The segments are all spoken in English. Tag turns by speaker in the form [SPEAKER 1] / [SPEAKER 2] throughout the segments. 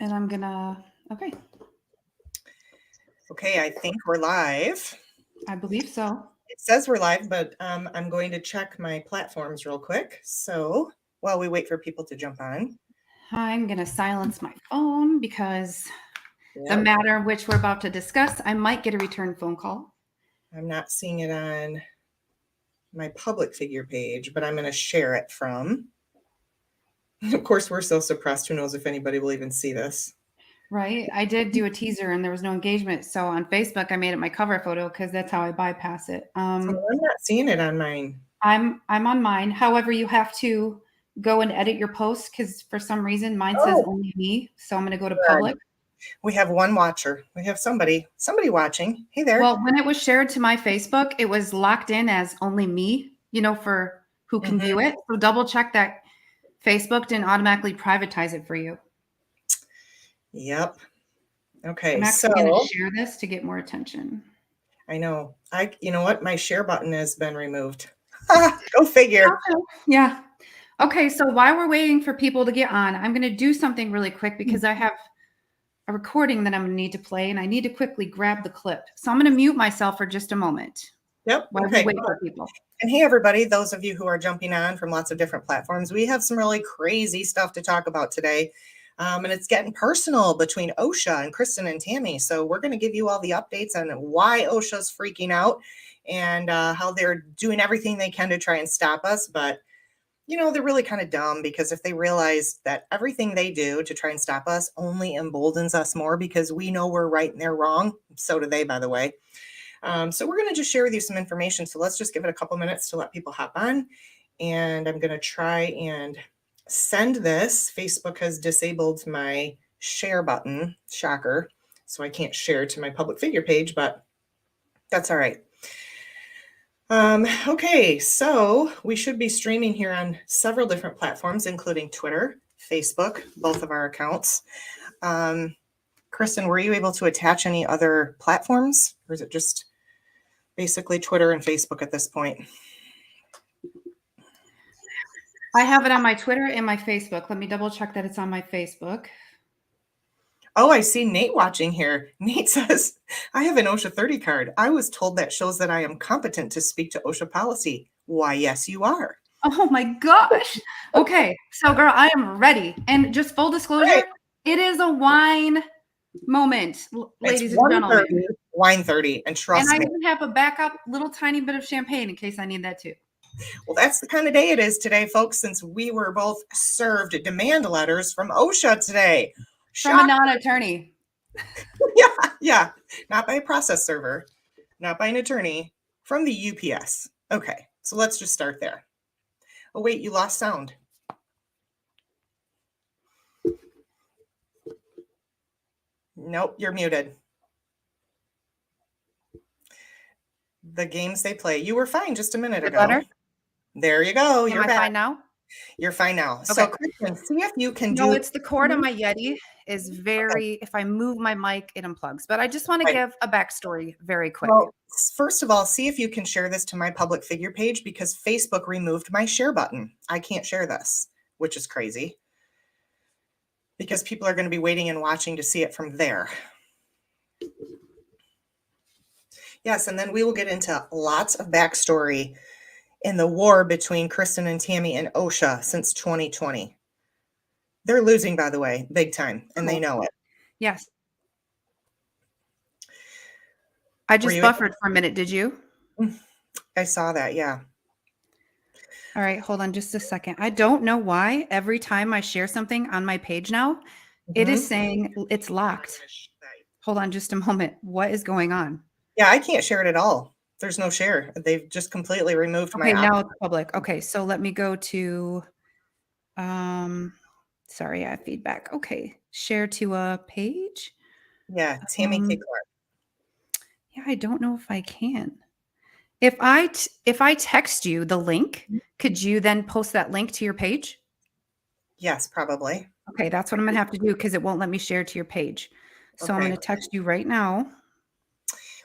[SPEAKER 1] And I'm gonna, okay.
[SPEAKER 2] Okay, I think we're live.
[SPEAKER 1] I believe so.
[SPEAKER 2] It says we're live, but I'm going to check my platforms real quick. So while we wait for people to jump on.
[SPEAKER 1] I'm gonna silence my phone because the
[SPEAKER 2] Yep.
[SPEAKER 1] matter which we're about to discuss, I might get a return phone call.
[SPEAKER 2] I'm not seeing it on my public figure page, but I'm going to share it from. Of course, we're so suppressed. Who knows if anybody will even see this?
[SPEAKER 1] Right. I did do a teaser and there was no engagement. So on Facebook, I made it my cover photo because that's how I bypass it.
[SPEAKER 2] So I'm not seeing it on mine.
[SPEAKER 1] I'm on mine. However, you have to go and edit your post because for some reason mine says only me. So I'm going to go to public.
[SPEAKER 2] We have one watcher. We have somebody watching. Hey there.
[SPEAKER 1] Well, when it was shared to my Facebook, it was locked in as only me, for who can view it. So double check that Facebook didn't automatically privatize it for you.
[SPEAKER 2] Yep. Okay.
[SPEAKER 1] I'm actually going to share this to get more attention.
[SPEAKER 2] I know. You know what? My share button has been removed. Go figure.
[SPEAKER 1] Yeah. Okay. So while we're waiting for people to get on, I'm going to do something really quick because I have a recording that I'm going to need to play and I need to quickly grab the clip. So I'm going to mute myself for just a moment.
[SPEAKER 2] Yep.
[SPEAKER 1] While we wait for people.
[SPEAKER 2] And hey, everybody, those of you who are jumping on from lots of different platforms, we have some really crazy stuff to talk about today. And it's getting personal between OSHA and Kristen and Tammy. So we're going to give you all the updates on why OSHA's freaking out and how they're doing everything they can to try and stop us. But, they're really kind of dumb because if they realize that everything they do to try and stop us only emboldens us more because we know we're right and they're wrong. So do they, by the way. So we're going to just share with you some information. So let's just give it a couple minutes to let people hop on. And I'm going to try and send this. Facebook has disabled my share button, shocker. So I can't share to my public figure page, but that's all right. Okay, so we should be streaming here on several different platforms, including Twitter, Facebook, both of our accounts. Kristen, were you able to attach any other platforms, or is it just basically Twitter and Facebook at this point?
[SPEAKER 1] I have it on my Twitter and my Facebook. Let me double check that it's on my Facebook.
[SPEAKER 2] Oh, I see Nate watching here. Nate says, I have an OSHA 30 card. I was told that shows that I am competent to speak to OSHA policy. Why, yes, you are.
[SPEAKER 1] Oh my gosh. Okay. So girl, I am ready. And just full disclosure, It is a wine moment, ladies and gentlemen.
[SPEAKER 2] Wine 30, and trust me.
[SPEAKER 1] And I even have a backup little tiny bit of champagne in case I need that too.
[SPEAKER 2] Well, that's the kind of day it is today, folks, since we were both served demand letters from OSHA today.
[SPEAKER 1] From a non-attorney.
[SPEAKER 2] Yeah. Not by a process server, not by an attorney, from the UPS. Okay, so let's just start there. Oh, wait, you lost sound. Nope, you're muted. The games they play. You were fine just a minute ago.
[SPEAKER 1] Better?
[SPEAKER 2] There you go.
[SPEAKER 1] You're back. Fine now?
[SPEAKER 2] You're fine now.
[SPEAKER 1] Okay.
[SPEAKER 2] So, Kristen, see if you can do.
[SPEAKER 1] No, it's the cord on my Yeti is very. If I move my mic, it unplugs. But I just want to give a backstory very quick.
[SPEAKER 2] Well, first of all, see if you can share this to my public figure page because Facebook removed my share button. I can't share this, which is crazy because people are going to be waiting and watching to see it from there. Yes, and then we will get into lots of backstory in the war between Kristen and Tammy and OSHA since 2020. They're losing, by the way, big time, and they know it.
[SPEAKER 1] Yes. I just buffered for a minute. Did you?
[SPEAKER 2] I saw that, yeah.
[SPEAKER 1] All right, hold on just a second. I don't know why every time I share something on my page now, it is saying it's locked. Hold on just a moment. What is going on?
[SPEAKER 2] Yeah, I can't share it at all. There's no share. They've just completely removed my.
[SPEAKER 1] Okay, now it's public. Okay, so let me go to, sorry, I have feedback. Okay, share to a page.
[SPEAKER 2] Yeah, Tammy K. Clark.
[SPEAKER 1] Yeah, I don't know if I can. If I text you the link, could you then post that link to your page?
[SPEAKER 2] Yes, probably.
[SPEAKER 1] Okay, that's what I'm going to have to do because it won't let me share to your page. So I'm going to text you right now.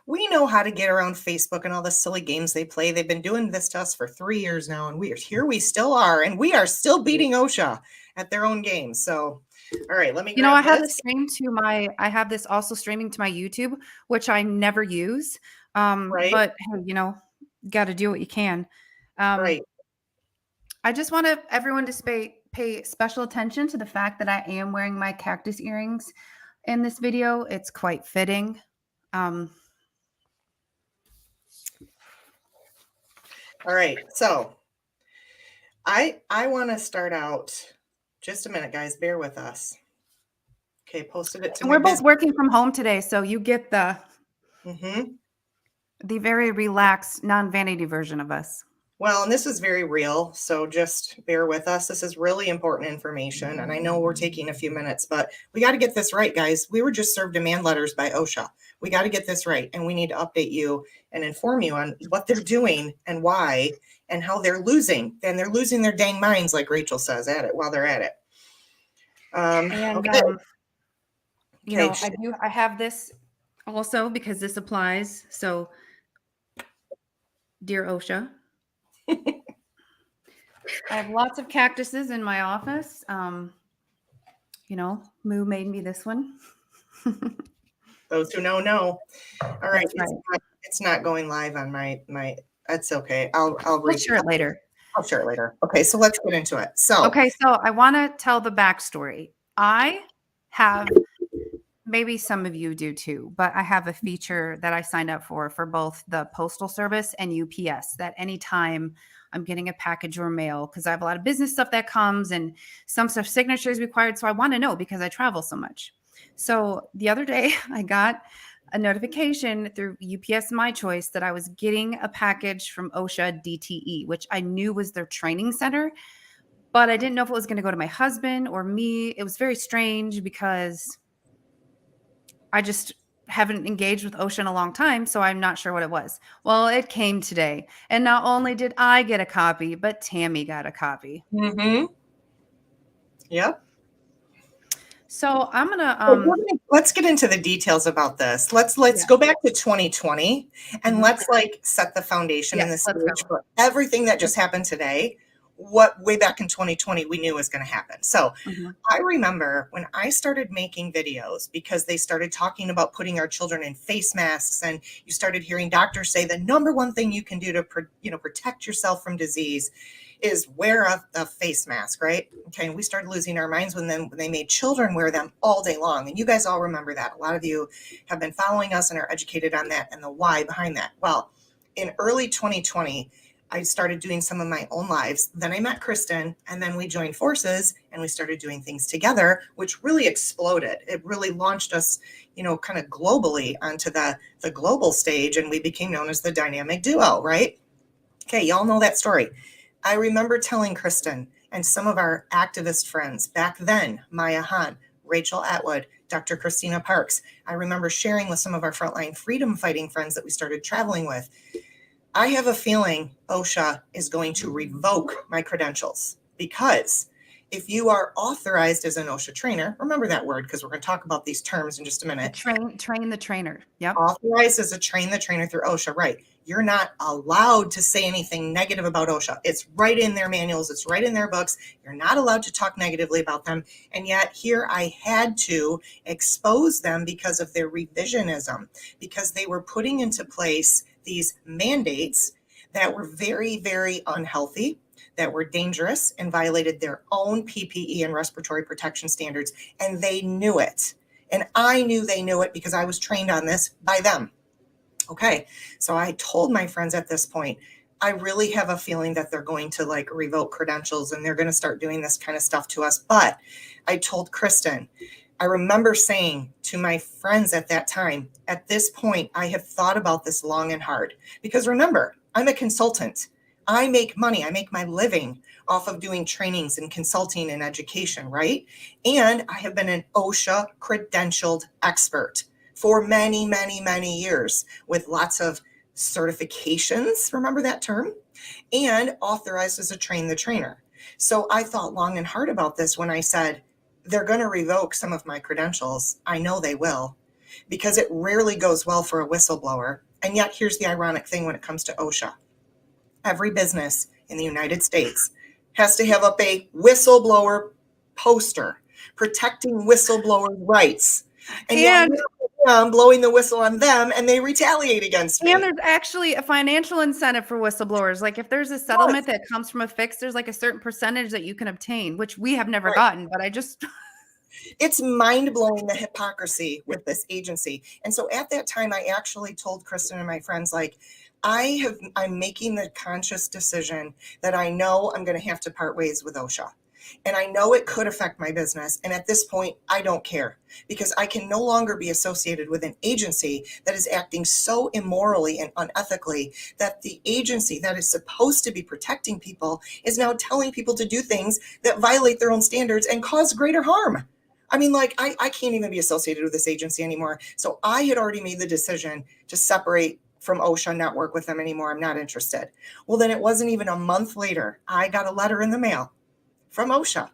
[SPEAKER 2] We know how to get around Facebook and all the silly games they play. They've been doing this to us for 3 years now, and we still are, and we are still beating OSHA. at their own game. So, all right, let me
[SPEAKER 1] You know, I
[SPEAKER 2] grab
[SPEAKER 1] have this
[SPEAKER 2] this.
[SPEAKER 1] stream to my I have this also streaming to my YouTube, which I never use.
[SPEAKER 2] Right,
[SPEAKER 1] But hey, you know, got to do what you can. Um,
[SPEAKER 2] right.
[SPEAKER 1] I just want everyone to pay special attention to the fact that I am wearing my cactus earrings in this video. It's quite fitting. Um,
[SPEAKER 2] All right, so I want to start out. Just a minute, guys. Bear with us. Okay, posted it to
[SPEAKER 1] and
[SPEAKER 2] my
[SPEAKER 1] we're both
[SPEAKER 2] business.
[SPEAKER 1] working from home today, so you get
[SPEAKER 2] Mm-hmm.
[SPEAKER 1] the very relaxed, non-vanity version of us.
[SPEAKER 2] Well, and this is very real, so just bear with us. This is really important information, and I know we're taking a few minutes, but we got to get this right, guys. We were just served demand letters by OSHA. We got to get this right, and we need to update you and inform you on what they're doing and why and how they're losing. And they're losing their dang minds, like Rachel says, at it while they're at it.
[SPEAKER 1] And
[SPEAKER 2] Okay.
[SPEAKER 1] you know, I have this also because this applies. So, dear OSHA, I have lots of cactuses in my office. You know, Moo made me this one.
[SPEAKER 2] Those who know. All right,
[SPEAKER 1] That's right.
[SPEAKER 2] it's not going live on my. That's okay. I'll
[SPEAKER 1] We'll share it later.
[SPEAKER 2] I'll share it later. Okay, so let's get into it. So
[SPEAKER 1] Okay, so I want to tell the backstory. I have, maybe some of you do too, but I have a feature that I signed up for both the Postal Service and UPS, that anytime I'm getting a package or mail, because I have a lot of business stuff that comes and some stuff signature is required. So I want to know because I travel so much. So the other day I got a notification through UPS My Choice that I was getting a package from OSHA DTE, which I knew was their training center, but I didn't know if it was going to go to my husband or me. It was very strange because I just haven't engaged with OSHA in a long time, so I'm not sure what it was. Well, it came today. And not only did I get a copy, but Tammy got a copy.
[SPEAKER 2] mm-hmm. Yep.
[SPEAKER 1] So I'm gonna
[SPEAKER 2] let's get into the details about this. Let's
[SPEAKER 1] yeah.
[SPEAKER 2] go back to 2020 and
[SPEAKER 1] Mhm.
[SPEAKER 2] let's like set the foundation and the
[SPEAKER 1] Yes, let's
[SPEAKER 2] stage
[SPEAKER 1] go.
[SPEAKER 2] for everything that just happened today. What way back in 2020 we knew was going to happen. So
[SPEAKER 1] Mhm.
[SPEAKER 2] I remember when I started making videos because they started talking about putting our children in face masks, and you started hearing doctors say the number one thing you can do to protect yourself from disease is wear a face mask, right? Okay, and we started losing our minds when they made children wear them all day long. And you guys all remember that. A lot of you have been following us and are educated on that and the why behind that. Well, in early 2020, I started doing some of my own lives. Then I met Kristen, and then we joined forces and we started doing things together, which really exploded. It really launched us, kind of globally onto the global stage, and we became known as the dynamic duo, right? Okay, y'all know that story. I remember telling Kristen and some of our activist friends back then, Maya Hahn, Rachel Atwood, Dr. Christina Parks. I remember sharing with some of our frontline freedom fighting friends that we started traveling with. I have a feeling OSHA is going to revoke my credentials because if you are authorized as an OSHA trainer, remember that word because we're going to talk about these terms in just a minute.
[SPEAKER 1] Train the trainer. Yep.
[SPEAKER 2] Authorized as a train the trainer through OSHA, right? You're not allowed to say anything negative about OSHA. It's right in their manuals. It's right in their books. You're not allowed to talk negatively about them. And yet here I had to expose them because of their revisionism, because they were putting into place these mandates that were very, very unhealthy, that were dangerous and violated their own PPE and respiratory protection standards. And they knew it. And I knew they knew it because I was trained on this by them. Okay, so I told my friends at this point, I really have a feeling that they're going to like revoke credentials and they're going to start doing this kind of stuff to us. But I told Kristen, I remember saying to my friends at that time, at this point, I have thought about this long and hard. Because remember, I'm a consultant. I make money. I make my living off of doing trainings and consulting and education, right? And I have been an OSHA credentialed expert for many, many, many years with lots of certifications, remember that term, and authorized as a train the trainer. So I thought long and hard about this when I said, they're going to revoke some of my credentials. I know they will, because it rarely goes well for a whistleblower. And yet here's the ironic thing when it comes to OSHA. Every business in the United States has to have up a whistleblower poster protecting whistleblowers' rights. And yet
[SPEAKER 1] And
[SPEAKER 2] I'm blowing the whistle on them and they retaliate against me.
[SPEAKER 1] And there's actually a financial incentive for whistleblowers. Like if there's a settlement that comes from a fix, there's like a certain percentage that you can obtain, which we have never gotten, but I just
[SPEAKER 2] it's mind-blowing, the hypocrisy with this agency. And so at that time, I actually told Kristen and my friends, like, I'm making the conscious decision that I know I'm going to have to part ways with OSHA. And I know it could affect my business. And at this point, I don't care, because I can no longer be associated with an agency that is acting so immorally and unethically, that the agency that is supposed to be protecting people is now telling people to do things that violate their own standards and cause greater harm. I mean, like, I can't even be associated with this agency anymore. So I had already made the decision to separate from OSHA, not work with them anymore. I'm not interested. Well, then it wasn't even a month later, I got a letter in the mail from OSHA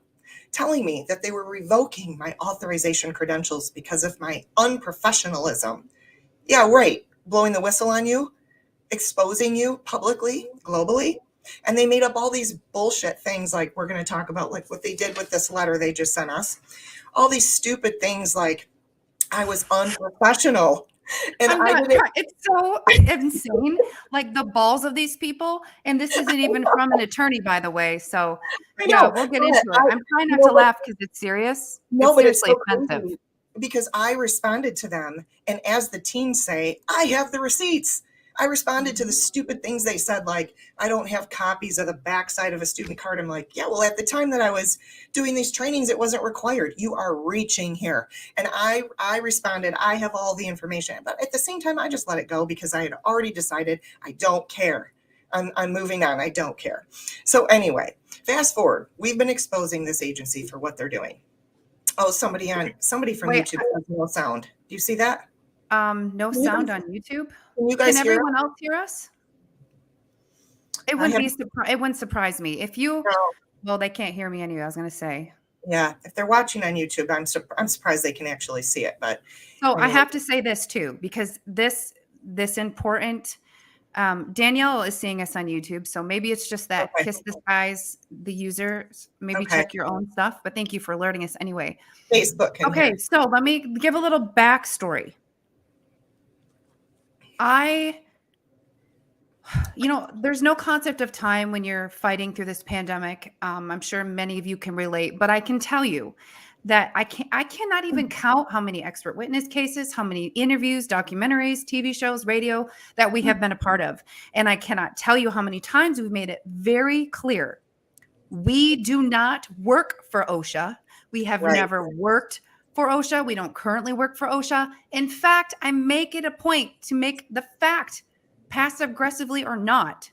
[SPEAKER 2] telling me that they were revoking my authorization credentials because of my unprofessionalism. Yeah, right. Blowing the whistle on you, exposing you publicly, globally. And they made up all these bullshit things, like we're going to talk about, like what they did with this letter they just sent us. All these stupid things like I was unprofessional. And
[SPEAKER 1] it's so insane. Like the balls of these people. And this isn't even from an attorney, by the way. So yeah, we'll get into it. I'm trying not to laugh because it's serious.
[SPEAKER 2] No, but it's
[SPEAKER 1] seriously
[SPEAKER 2] so
[SPEAKER 1] offensive.
[SPEAKER 2] crazy, because I responded to them. And as the teens say, I have the receipts. I responded to the stupid things they said, like, I don't have copies of the backside of a student card. I'm like, yeah, well, at the time that I was doing these trainings, it wasn't required. You are reaching here. And I responded, I have all the information. But at the same time, I just let it go, because I had already decided I don't care. I'm moving on. I don't care. So anyway, fast forward. We've been exposing this agency for what they're doing. Oh, somebody from YouTube has no sound. Do you see that?
[SPEAKER 1] No sound on YouTube.
[SPEAKER 2] Can you guys
[SPEAKER 1] Can
[SPEAKER 2] hear
[SPEAKER 1] everyone else hear us? It wouldn't surprise me if you. Well, they can't hear me anyway. I was going to say.
[SPEAKER 2] Yeah, if they're watching on YouTube, I'm surprised they can actually see it. But
[SPEAKER 1] so I have to say this too, because this important. Danielle is seeing us on YouTube, so maybe it's just that Kiss the Skies, the user. Maybe check your own stuff. But thank you for alerting us anyway.
[SPEAKER 2] Facebook. Okay,
[SPEAKER 1] so let me give a little backstory. There's no concept of time when you're fighting through this pandemic. I'm sure many of you can relate, but I can tell you that I cannot even count how many expert witness cases, how many interviews, documentaries, TV shows, radio that we have been a part of. And I cannot tell you how many times we've made it very clear. We do not work for OSHA. We have never worked for OSHA. We don't currently work for OSHA. In fact, I make it a point to make the fact, passive aggressively or not,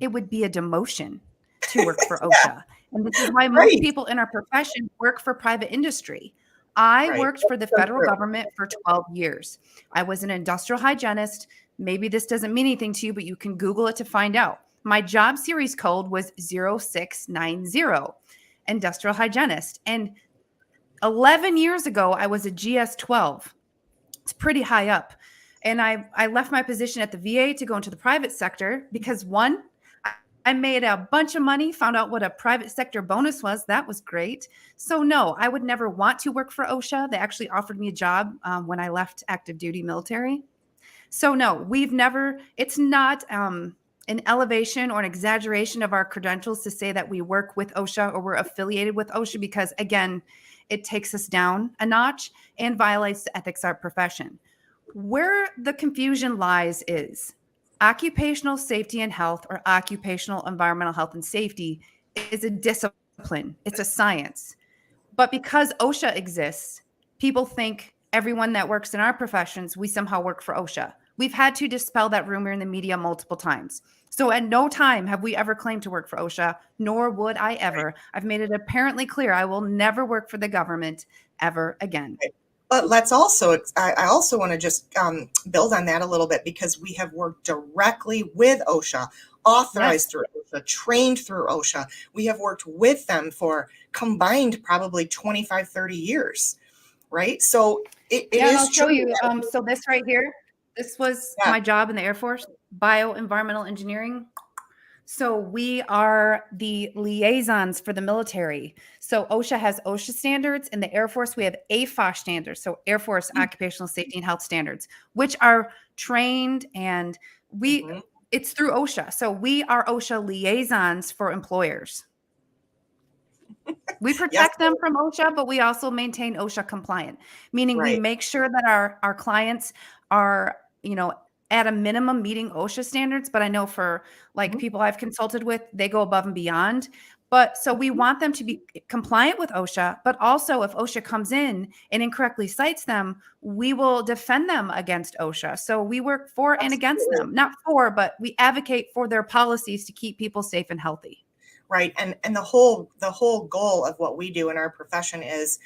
[SPEAKER 1] it would be a demotion to work for OSHA. And this is why most people in our profession work for private industry. I worked for the federal government for 12 years. I was an industrial hygienist. Maybe this doesn't mean anything to you, but you can Google it to find out. My job series code was 0690, industrial hygienist. And 11 years ago, I was a GS-12. It's pretty high up. And I left my position at the VA to go into the private sector because, one, I made a bunch of money, found out what a private sector bonus was. That was great. So no, I would never want to work for OSHA. They actually offered me a job when I left active duty military. So no, it's not an elevation or an exaggeration of our credentials to say that we work with OSHA or we're affiliated with OSHA, because again, it takes us down a notch and violates the ethics of our profession. Where the confusion lies is occupational safety and health, or occupational environmental health and safety, is a discipline. It's a science. But because OSHA exists, people think everyone that works in our professions, we somehow work for OSHA. We've had to dispel that rumor in the media multiple times. So at no time have we ever claimed to work for OSHA, nor would I ever. I've made it apparently clear I will never work for the government ever again.
[SPEAKER 2] But I also want to just build on that a little bit, because we have worked directly with OSHA, authorized through OSHA, trained through OSHA. We have worked with them for combined probably 25, 30 years, right? So it is
[SPEAKER 1] I'll show you. So this right here, this was my job in the Air Force, bioenvironmental engineering. So we are the liaisons for the military. So OSHA has OSHA standards. In the Air Force, we have AFOSH standards. So Air Force Occupational Safety and Health Standards, which are trained and
[SPEAKER 2] Mhm.
[SPEAKER 1] it's through OSHA. So we are OSHA liaisons for employers. We
[SPEAKER 2] Yes,
[SPEAKER 1] protect them from OSHA, but we also maintain OSHA compliant, meaning we
[SPEAKER 2] right.
[SPEAKER 1] make sure that our clients are, at a minimum meeting OSHA standards. But I know for like
[SPEAKER 2] Mhm.
[SPEAKER 1] people I've consulted with, they go above and beyond. But so we want them to be compliant with OSHA, but also if OSHA comes in and incorrectly cites them, we will defend them against OSHA. So we work for and against
[SPEAKER 2] Absolutely.
[SPEAKER 1] them, not for, but we advocate for their policies to keep people safe and healthy.
[SPEAKER 2] Right. And the whole goal of what we do in our profession is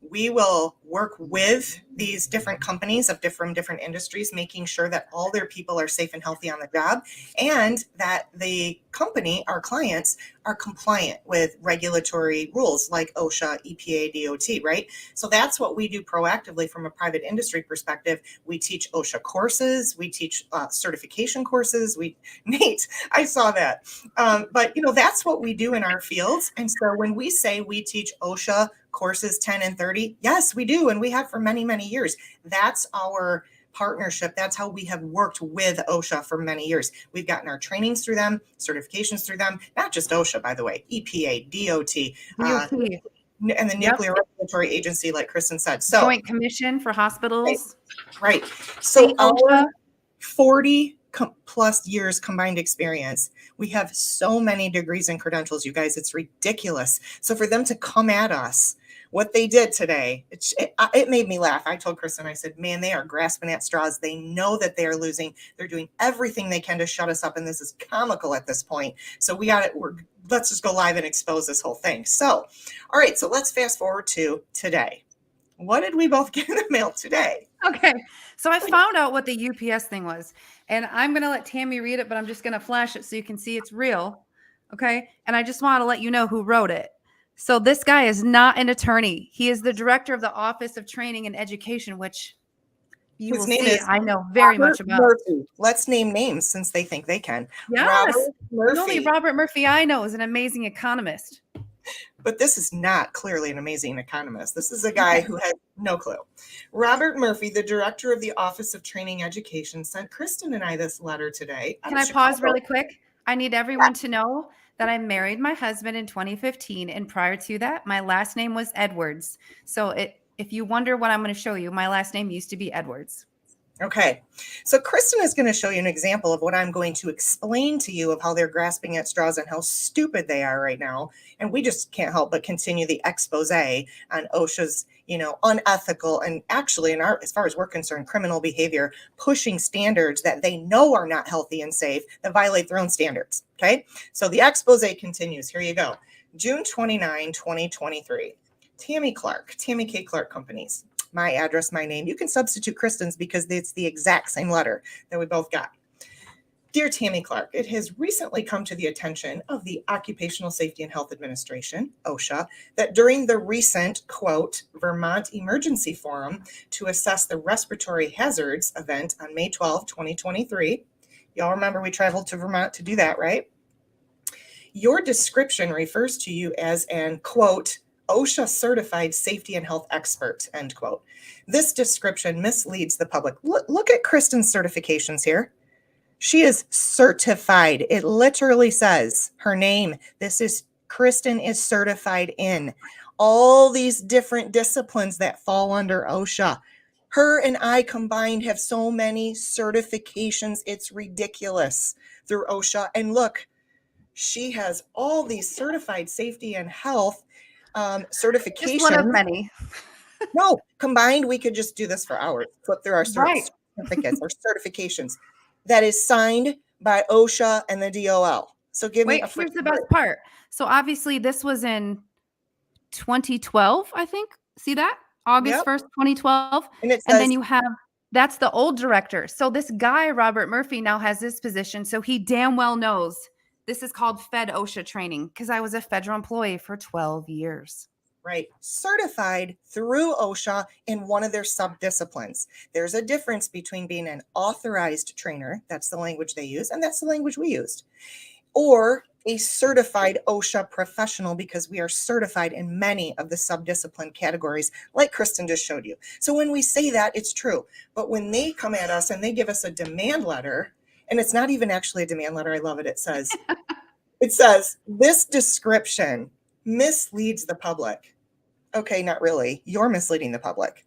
[SPEAKER 2] we will work with these different companies of different industries, making sure that all their people are safe and healthy on the job, and that the company, our clients, are compliant with regulatory rules like OSHA, EPA, DOT, right? So that's what we do proactively from a private industry perspective. We teach OSHA courses, we teach certification courses. Nate, I saw that. But that's what we do in our fields. And so when we say we teach OSHA courses 10 and 30, yes, we do. And we have for many, many years. That's our partnership. That's how we have worked with OSHA for many years. We've gotten our trainings through them, certifications through them, not just OSHA, by the way, EPA, DOT,
[SPEAKER 1] DOT.
[SPEAKER 2] and the
[SPEAKER 1] Yep.
[SPEAKER 2] Nuclear Regulatory Agency, like Kristen said. So,
[SPEAKER 1] Joint Commission for Hospitals.
[SPEAKER 2] right. So
[SPEAKER 1] State OSHA.
[SPEAKER 2] our 40 plus years combined experience. We have so many degrees and credentials, you guys. It's ridiculous. So for them to come at us, what they did today, it made me laugh. I told Kristen, I said, man, they are grasping at straws. They know that they are losing. They're doing everything they can to shut us up. And this is comical at this point. So let's just go live and expose this whole thing. So, all right. So let's fast forward to today. What did we both get in the mail today?
[SPEAKER 1] Okay. So I found out what the UPS thing was, and I'm going to let Tammy read it, but I'm just going to flash it so you can see it's real. Okay. And I just want to let you know who wrote it. So this guy is not an attorney. He is the director of the Office of Training and Education, which you
[SPEAKER 2] His
[SPEAKER 1] will
[SPEAKER 2] name
[SPEAKER 1] see
[SPEAKER 2] is
[SPEAKER 1] I know very
[SPEAKER 2] Robert
[SPEAKER 1] much about.
[SPEAKER 2] Murphy. Let's name names since they think they can. Robert
[SPEAKER 1] Yes. The only
[SPEAKER 2] Murphy.
[SPEAKER 1] Robert Murphy I know is an amazing economist.
[SPEAKER 2] But this is not clearly an amazing economist. This is a guy who has no clue. Robert Murphy, the director of the Office of Training Education, sent Kristen and I this letter today.
[SPEAKER 1] Can I pause really quick? I need everyone to know that I married my husband in 2015. And prior to that, my last name was Edwards. So if you wonder what I'm going to show you, my last name used to be Edwards.
[SPEAKER 2] Okay, so Kristen is going to show you an example of what I'm going to explain to you of how they're grasping at straws and how stupid they are right now. And we just can't help but continue the expose on OSHA's, unethical and actually, as far as we're concerned, criminal behavior, pushing standards that they know are not healthy and safe, that violate their own standards. Okay, so the expose continues. Here you go. June 29, 2023. Tammy K. Clark Companies. My address, my name. You can substitute Kristen's because it's the exact same letter that we both got. Dear Tammy Clark, it has recently come to the attention of the Occupational Safety and Health Administration, OSHA, that during the recent, quote, Vermont Emergency Forum to assess the respiratory hazards event on May 12, 2023, y'all remember we traveled to Vermont to do that, right? Your description refers to you as an, quote, OSHA certified safety and health expert, end quote. This description misleads the public. Look at Kristen's certifications here. She is certified. It literally says her name. Kristen is certified in all these different disciplines that fall under OSHA. Her and I combined have so many certifications. It's ridiculous through OSHA. And look, she has all these certified safety and health certifications.
[SPEAKER 1] Just one of many.
[SPEAKER 2] No, combined, we could just do this for hours. Flip through our certificates, our certifications. That is signed by OSHA and the DOL. So give me a
[SPEAKER 1] here's the best part. So obviously this was in 2012, I think. See that? August 1st, 2012.
[SPEAKER 2] And it says,
[SPEAKER 1] and then you have, that's the old director. So this guy, Robert Murphy, now has this position. So he damn well knows this is called Fed OSHA training because I was a federal employee for 12 years.
[SPEAKER 2] Right. Certified through OSHA in one of their sub-disciplines. There's a difference between being an authorized trainer, that's the language they use, and that's the language we used, or a certified OSHA professional, because we are certified in many of the subdiscipline categories, like Kristen just showed you. So when we say that, it's true. But when they come at us and they give us a demand letter, and it's not even actually a demand letter, I love it. It says, this description misleads the public. Okay, not really. You're misleading the public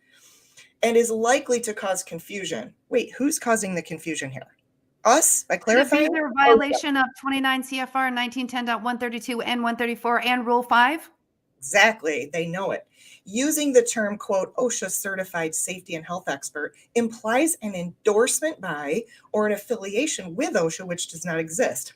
[SPEAKER 2] and is likely to cause confusion. Wait, who's causing the confusion here? Us, by clarifying?
[SPEAKER 1] Could it be a violation of 29 CFR 1910.132 and 134 and Rule 5?
[SPEAKER 2] Exactly. They know it. Using the term, quote, OSHA certified safety and health expert implies an endorsement by or an affiliation with OSHA, which does not exist.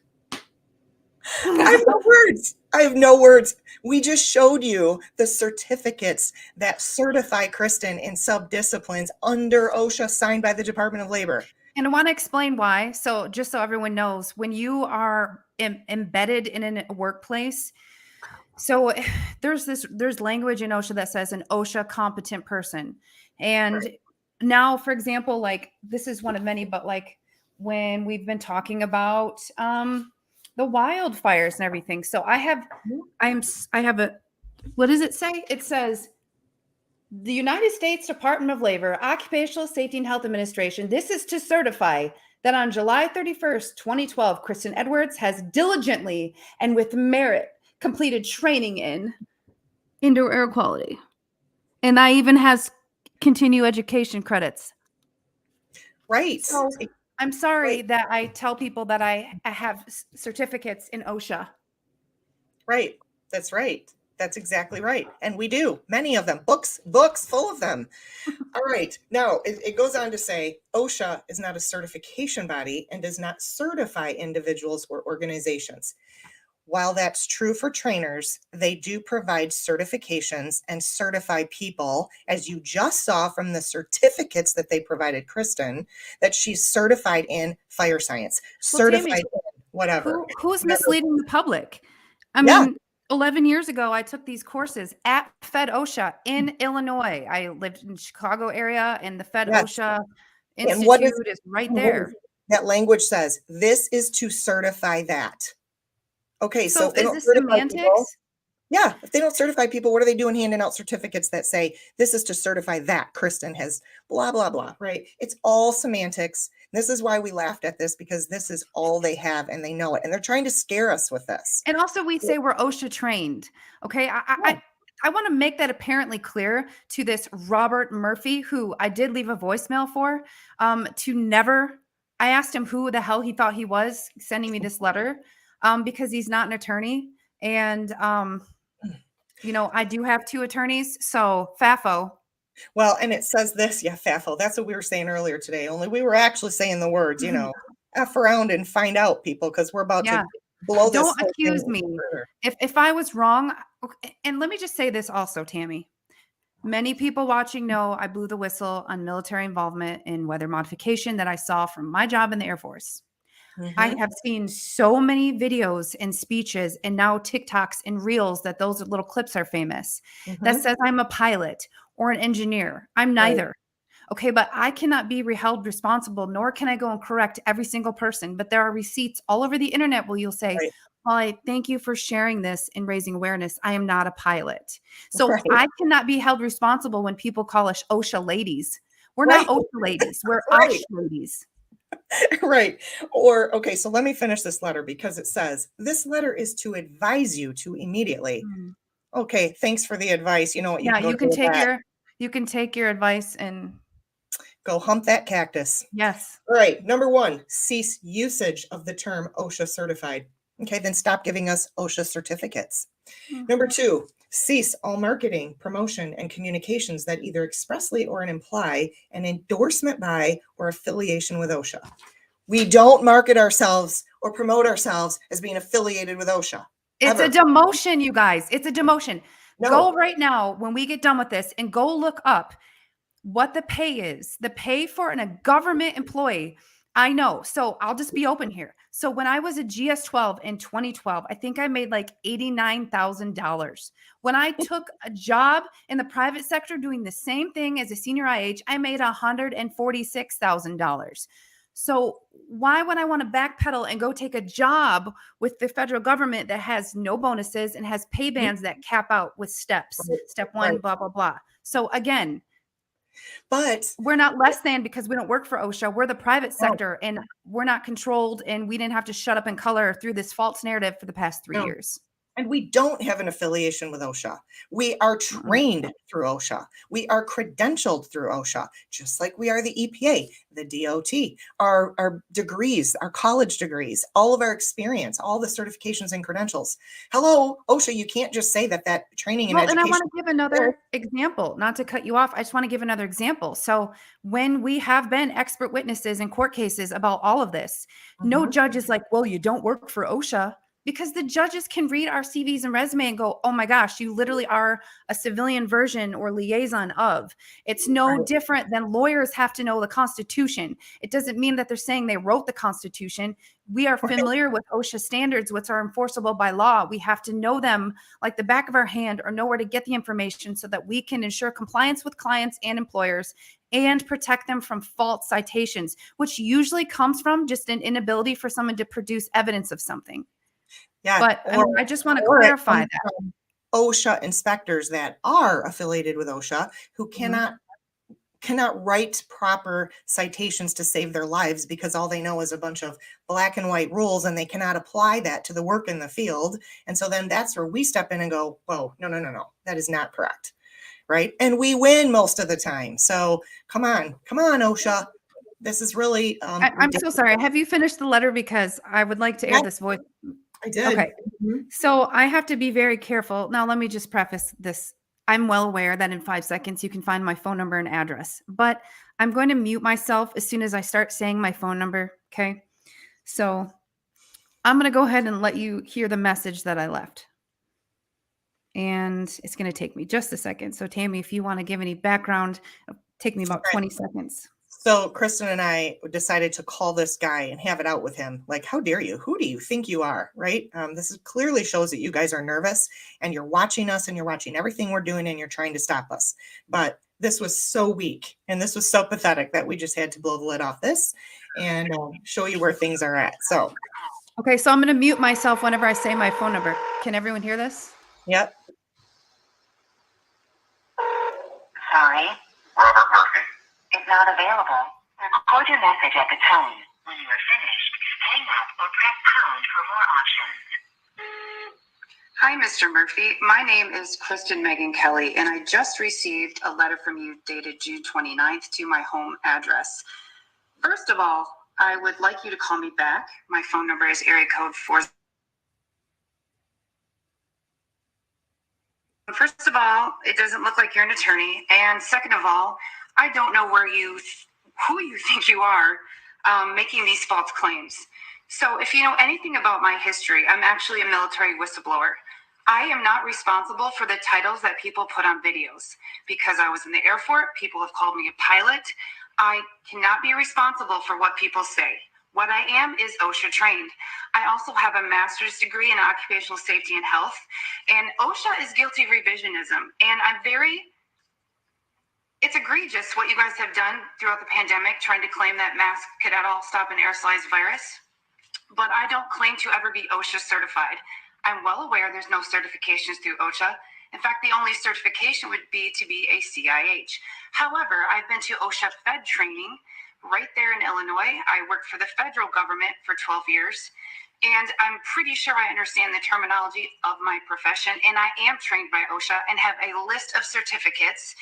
[SPEAKER 2] I have no words. I have no words. We just showed you the certificates that certify Kristen in subdisciplines under OSHA, signed by the Department of Labor.
[SPEAKER 1] And I want to explain why. So just so everyone knows, when you are embedded in a workplace, so there's language in OSHA that says an OSHA competent person. And
[SPEAKER 2] Right.
[SPEAKER 1] now, for example, like this is one of many, but like when we've been talking about the wildfires and everything. So I have a, what does it say? It says the United States Department of Labor, Occupational Safety and Health Administration. This is to certify that on July 31st, 2012, Kristen Edwards has diligently and with merit completed training in indoor air quality. And that even has continue education credits.
[SPEAKER 2] Right.
[SPEAKER 1] So I'm sorry that I tell people that I have certificates in OSHA.
[SPEAKER 2] Right. That's right. That's exactly right. And we do. Many of them. Books full of them. All right. Now, it goes on to say OSHA is not a certification body and does not certify individuals or organizations. While that's true for trainers, they do provide certifications and certify people, as you just saw from the certificates that they provided Kristen, that she's certified in fire science, certified
[SPEAKER 1] Tammy,
[SPEAKER 2] in whatever.
[SPEAKER 1] Who's misleading the public? I
[SPEAKER 2] Yeah.
[SPEAKER 1] mean, 11 years ago, I took these courses at Fed OSHA in Illinois. I lived in the Chicago area, and the Fed
[SPEAKER 2] Yes.
[SPEAKER 1] OSHA
[SPEAKER 2] And what
[SPEAKER 1] Institute is right there.
[SPEAKER 2] That language says, this is to certify that. Okay, so if they
[SPEAKER 1] is
[SPEAKER 2] don't
[SPEAKER 1] this
[SPEAKER 2] certify
[SPEAKER 1] semantics?
[SPEAKER 2] people, yeah, if they don't certify people, what are they doing handing out certificates that say this is to certify that Kristen has blah, blah, blah, right? It's all semantics. This is why we laughed at this, because this is all they have and they know it. And they're trying to scare us with this.
[SPEAKER 1] And also we say we're OSHA trained. Okay. I want to make that apparently clear to this Robert Murphy, who I did leave a voicemail for, I asked him who the hell he thought he was sending me this letter, because he's not an attorney. And, I do have 2 attorneys. So FAFO.
[SPEAKER 2] Well, and it says this, yeah, FAFO. That's what we were saying earlier today. Only we were actually saying the words, F around and find out, people, because we're about to blow this.
[SPEAKER 1] Don't accuse me. If I was wrong, and let me just say this also, Tammy. Many people watching know I blew the whistle on military involvement in weather modification that I saw from my job in the Air Force. I have seen so many videos and speeches and now TikToks and reels that those little clips are famous that says I'm a pilot or an engineer. I'm neither. Right. Okay, but I cannot be held responsible, nor can I go and correct every single person. But there are receipts all over the internet where you'll say, well, I thank you for sharing this and raising awareness. I am not a pilot. So I cannot be held responsible when people call us OSHA ladies. We're not OSHA ladies. We're OSHA ladies.
[SPEAKER 2] Right. Or, okay, so let me finish this letter, because it says, this letter is to advise you to immediately. Okay, thanks for the advice. You know what?
[SPEAKER 1] You can take your advice and
[SPEAKER 2] go hump that cactus.
[SPEAKER 1] Yes.
[SPEAKER 2] All right. Number 1, cease usage of the term OSHA certified. Okay, then stop giving us OSHA certificates. Number 2, cease all marketing, promotion, and communications that either expressly or imply an endorsement by or affiliation with OSHA. We don't market ourselves or promote ourselves as being affiliated with OSHA.
[SPEAKER 1] It's a demotion, you guys. It's a demotion.
[SPEAKER 2] No.
[SPEAKER 1] Go right now when we get done with this and go look up what the pay is. The pay for a government employee. I know. So I'll just be open here. So when I was a GS-12 in 2012, I think I made like $89,000. When I took a job in the private sector doing the same thing as a senior IH, I made $146,000. So why would I want to backpedal and go take a job with the federal government that has no bonuses and has pay bands that cap out with steps,
[SPEAKER 2] Right.
[SPEAKER 1] step one,
[SPEAKER 2] Right.
[SPEAKER 1] blah, blah, blah. So again,
[SPEAKER 2] But
[SPEAKER 1] we're not less than because we don't work for OSHA. We're the private
[SPEAKER 2] no,
[SPEAKER 1] sector and we're not controlled, and we didn't have to shut up and color through this false narrative for the past 3
[SPEAKER 2] no.
[SPEAKER 1] years.
[SPEAKER 2] And we don't have an affiliation with OSHA. We are
[SPEAKER 1] Mm-mm.
[SPEAKER 2] trained through OSHA. We are credentialed through OSHA, just like we are the EPA, the DOT, our degrees, our college degrees, all of our experience, all the certifications and credentials. Hello, OSHA, you can't just say that training and
[SPEAKER 1] Well, and I want
[SPEAKER 2] education.
[SPEAKER 1] to give another example, not to cut you off. I just want to give another example. So, when we have been expert witnesses in court cases about all of this, no
[SPEAKER 2] Mhm.
[SPEAKER 1] judge is like, well, you don't work for OSHA, because the judges can read our CVs and resume and go, oh my gosh, you literally are a civilian version or liaison of. It's no
[SPEAKER 2] Right.
[SPEAKER 1] different than lawyers have to know the Constitution. It doesn't mean that they're saying they wrote the Constitution. We are
[SPEAKER 2] Okay.
[SPEAKER 1] familiar with OSHA standards, which are enforceable by law. We have to know them like the back of our hand or know where to get the information so that we can ensure compliance with clients and employers and protect them from false citations, which usually comes from just an inability for someone to produce evidence of something.
[SPEAKER 2] Yeah.
[SPEAKER 1] But I just want to
[SPEAKER 2] Or it
[SPEAKER 1] clarify
[SPEAKER 2] comes
[SPEAKER 1] that.
[SPEAKER 2] from OSHA inspectors that are affiliated with OSHA who
[SPEAKER 1] Mhm.
[SPEAKER 2] cannot write proper citations to save their lives because all they know is a bunch of black and white rules and they cannot apply that to the work in the field. And so then that's where we step in and go, whoa, no, no, no, no, that is not correct. Right. And we win most of the time. So come on, OSHA. This is really
[SPEAKER 1] I'm so
[SPEAKER 2] ridiculous.
[SPEAKER 1] sorry. Have you finished the letter? Because I would like to air
[SPEAKER 2] Yes,
[SPEAKER 1] this voice.
[SPEAKER 2] I did.
[SPEAKER 1] Okay.
[SPEAKER 2] Mhm.
[SPEAKER 1] So I have to be very careful. Now, let me just preface this. I'm well aware that in 5 seconds you can find my phone number and address, but I'm going to mute myself as soon as I start saying my phone number. Okay. So I'm going to go ahead and let you hear the message that I left. And it's going to take me just a second. So, Tammy, if you want to give any background, it'll take me about
[SPEAKER 2] Okay.
[SPEAKER 1] 20 seconds.
[SPEAKER 2] So Kristen and I decided to call this guy and have it out with him. Like, how dare you? Who do you think you are? Right? Clearly shows that you guys are nervous and you're watching us and you're watching everything we're doing and you're trying to stop us. But this was so weak and this was so pathetic that we just had to blow the lid off this and show you where things are at. So,
[SPEAKER 1] Okay. So I'm going to mute myself whenever I say my phone number. Can everyone hear this?
[SPEAKER 2] yep.
[SPEAKER 3] Sorry, Robert Murphy is not available. Record your message at the tone. When you are finished, hang up or press pound for more options.
[SPEAKER 4] Hi, Mr. Murphy. My name is Kristen Megan Kelly, and I just received a letter from you dated June 29th to my home address. First of all, I would like you to call me back. My phone number is area code 4. First of all, it doesn't look like you're an attorney. And second of all, I don't know who you think you are making these false claims. So if you know anything about my history, I'm actually a military whistleblower. I am not responsible for the titles that people put on videos. Because I was in the Air Force, people have called me a pilot. I cannot be responsible for what people say. What I am is OSHA trained. I also have a master's degree in occupational safety and health, and OSHA is guilty of revisionism. And it's egregious what you guys have done throughout the pandemic, trying to claim that masks could at all stop an aerosolized virus. But I don't claim to ever be OSHA certified. I'm well aware there's no certifications through OSHA. In fact, the only certification would be to be a CIH. However, I've been to OSHA Fed training right there in Illinois. I worked for the federal government for 12 years, and I'm pretty sure I understand the terminology of my profession, and I am trained by OSHA and have a list of certificates.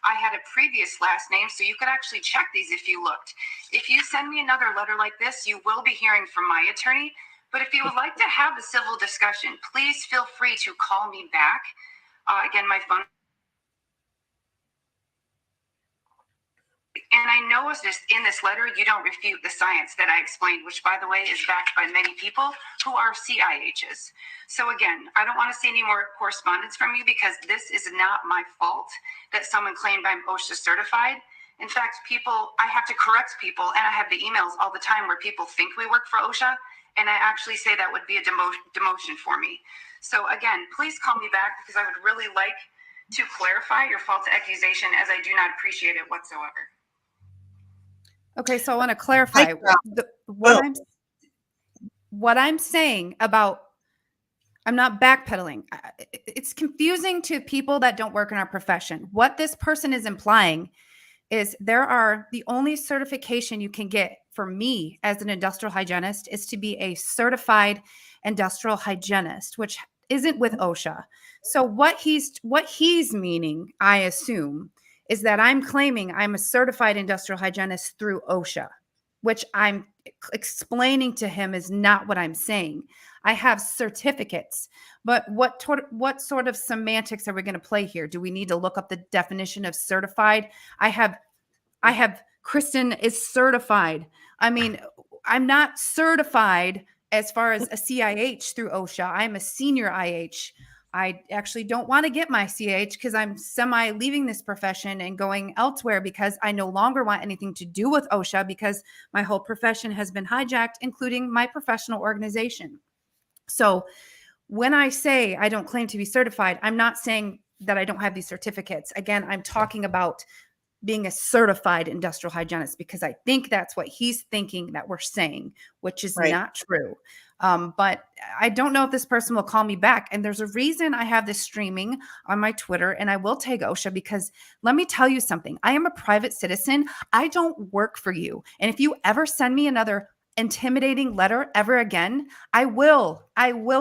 [SPEAKER 4] I had a previous last name, so you could actually check these if you looked. If you send me another letter like this, you will be hearing from my attorney. But if you would like to have a civil discussion, please feel free to call me back. Again, my phone. And I know in this letter, you don't refute the science that I explained, which, by the way, is backed by many people who are CIHs. So again, I don't want to see any more correspondence from you because this is not my fault that someone claimed I'm OSHA certified. In fact, I have to correct people, and I have the emails all the time where people think we work for OSHA, and I actually say that would be a demotion for me. So again, please call me back because I would really like to clarify your false accusation, as I do not appreciate it whatsoever.
[SPEAKER 1] Okay, so I want to clarify
[SPEAKER 2] Boom.
[SPEAKER 1] what I'm saying about I'm not backpedaling. It's confusing to people that don't work in our profession. What this person is implying is the only certification you can get for me as an industrial hygienist is to be a certified industrial hygienist, which isn't with OSHA. So what he's meaning, I assume, is that I'm claiming I'm a certified industrial hygienist through OSHA, which I'm explaining to him is not what I'm saying. I have certificates, but what sort of semantics are we going to play here? Do we need to look up the definition of certified? I have Kristen is certified. I mean, I'm not certified as far as a CIH through OSHA. I'm a senior IH. I actually don't want to get my CIH because I'm semi leaving this profession and going elsewhere because I no longer want anything to do with OSHA because my whole profession has been hijacked, including my professional organization. So when I say I don't claim to be certified, I'm not saying that I don't have these certificates. Again, I'm talking about being a certified industrial hygienist because I think that's what he's thinking that we're saying, which is
[SPEAKER 2] Right.
[SPEAKER 1] not true. But I don't know if this person will call me back. And there's a reason I have this streaming on my Twitter, and I will tag OSHA because let me tell you something. I am a private citizen. I don't work for you. And if you ever send me another intimidating letter ever again, I will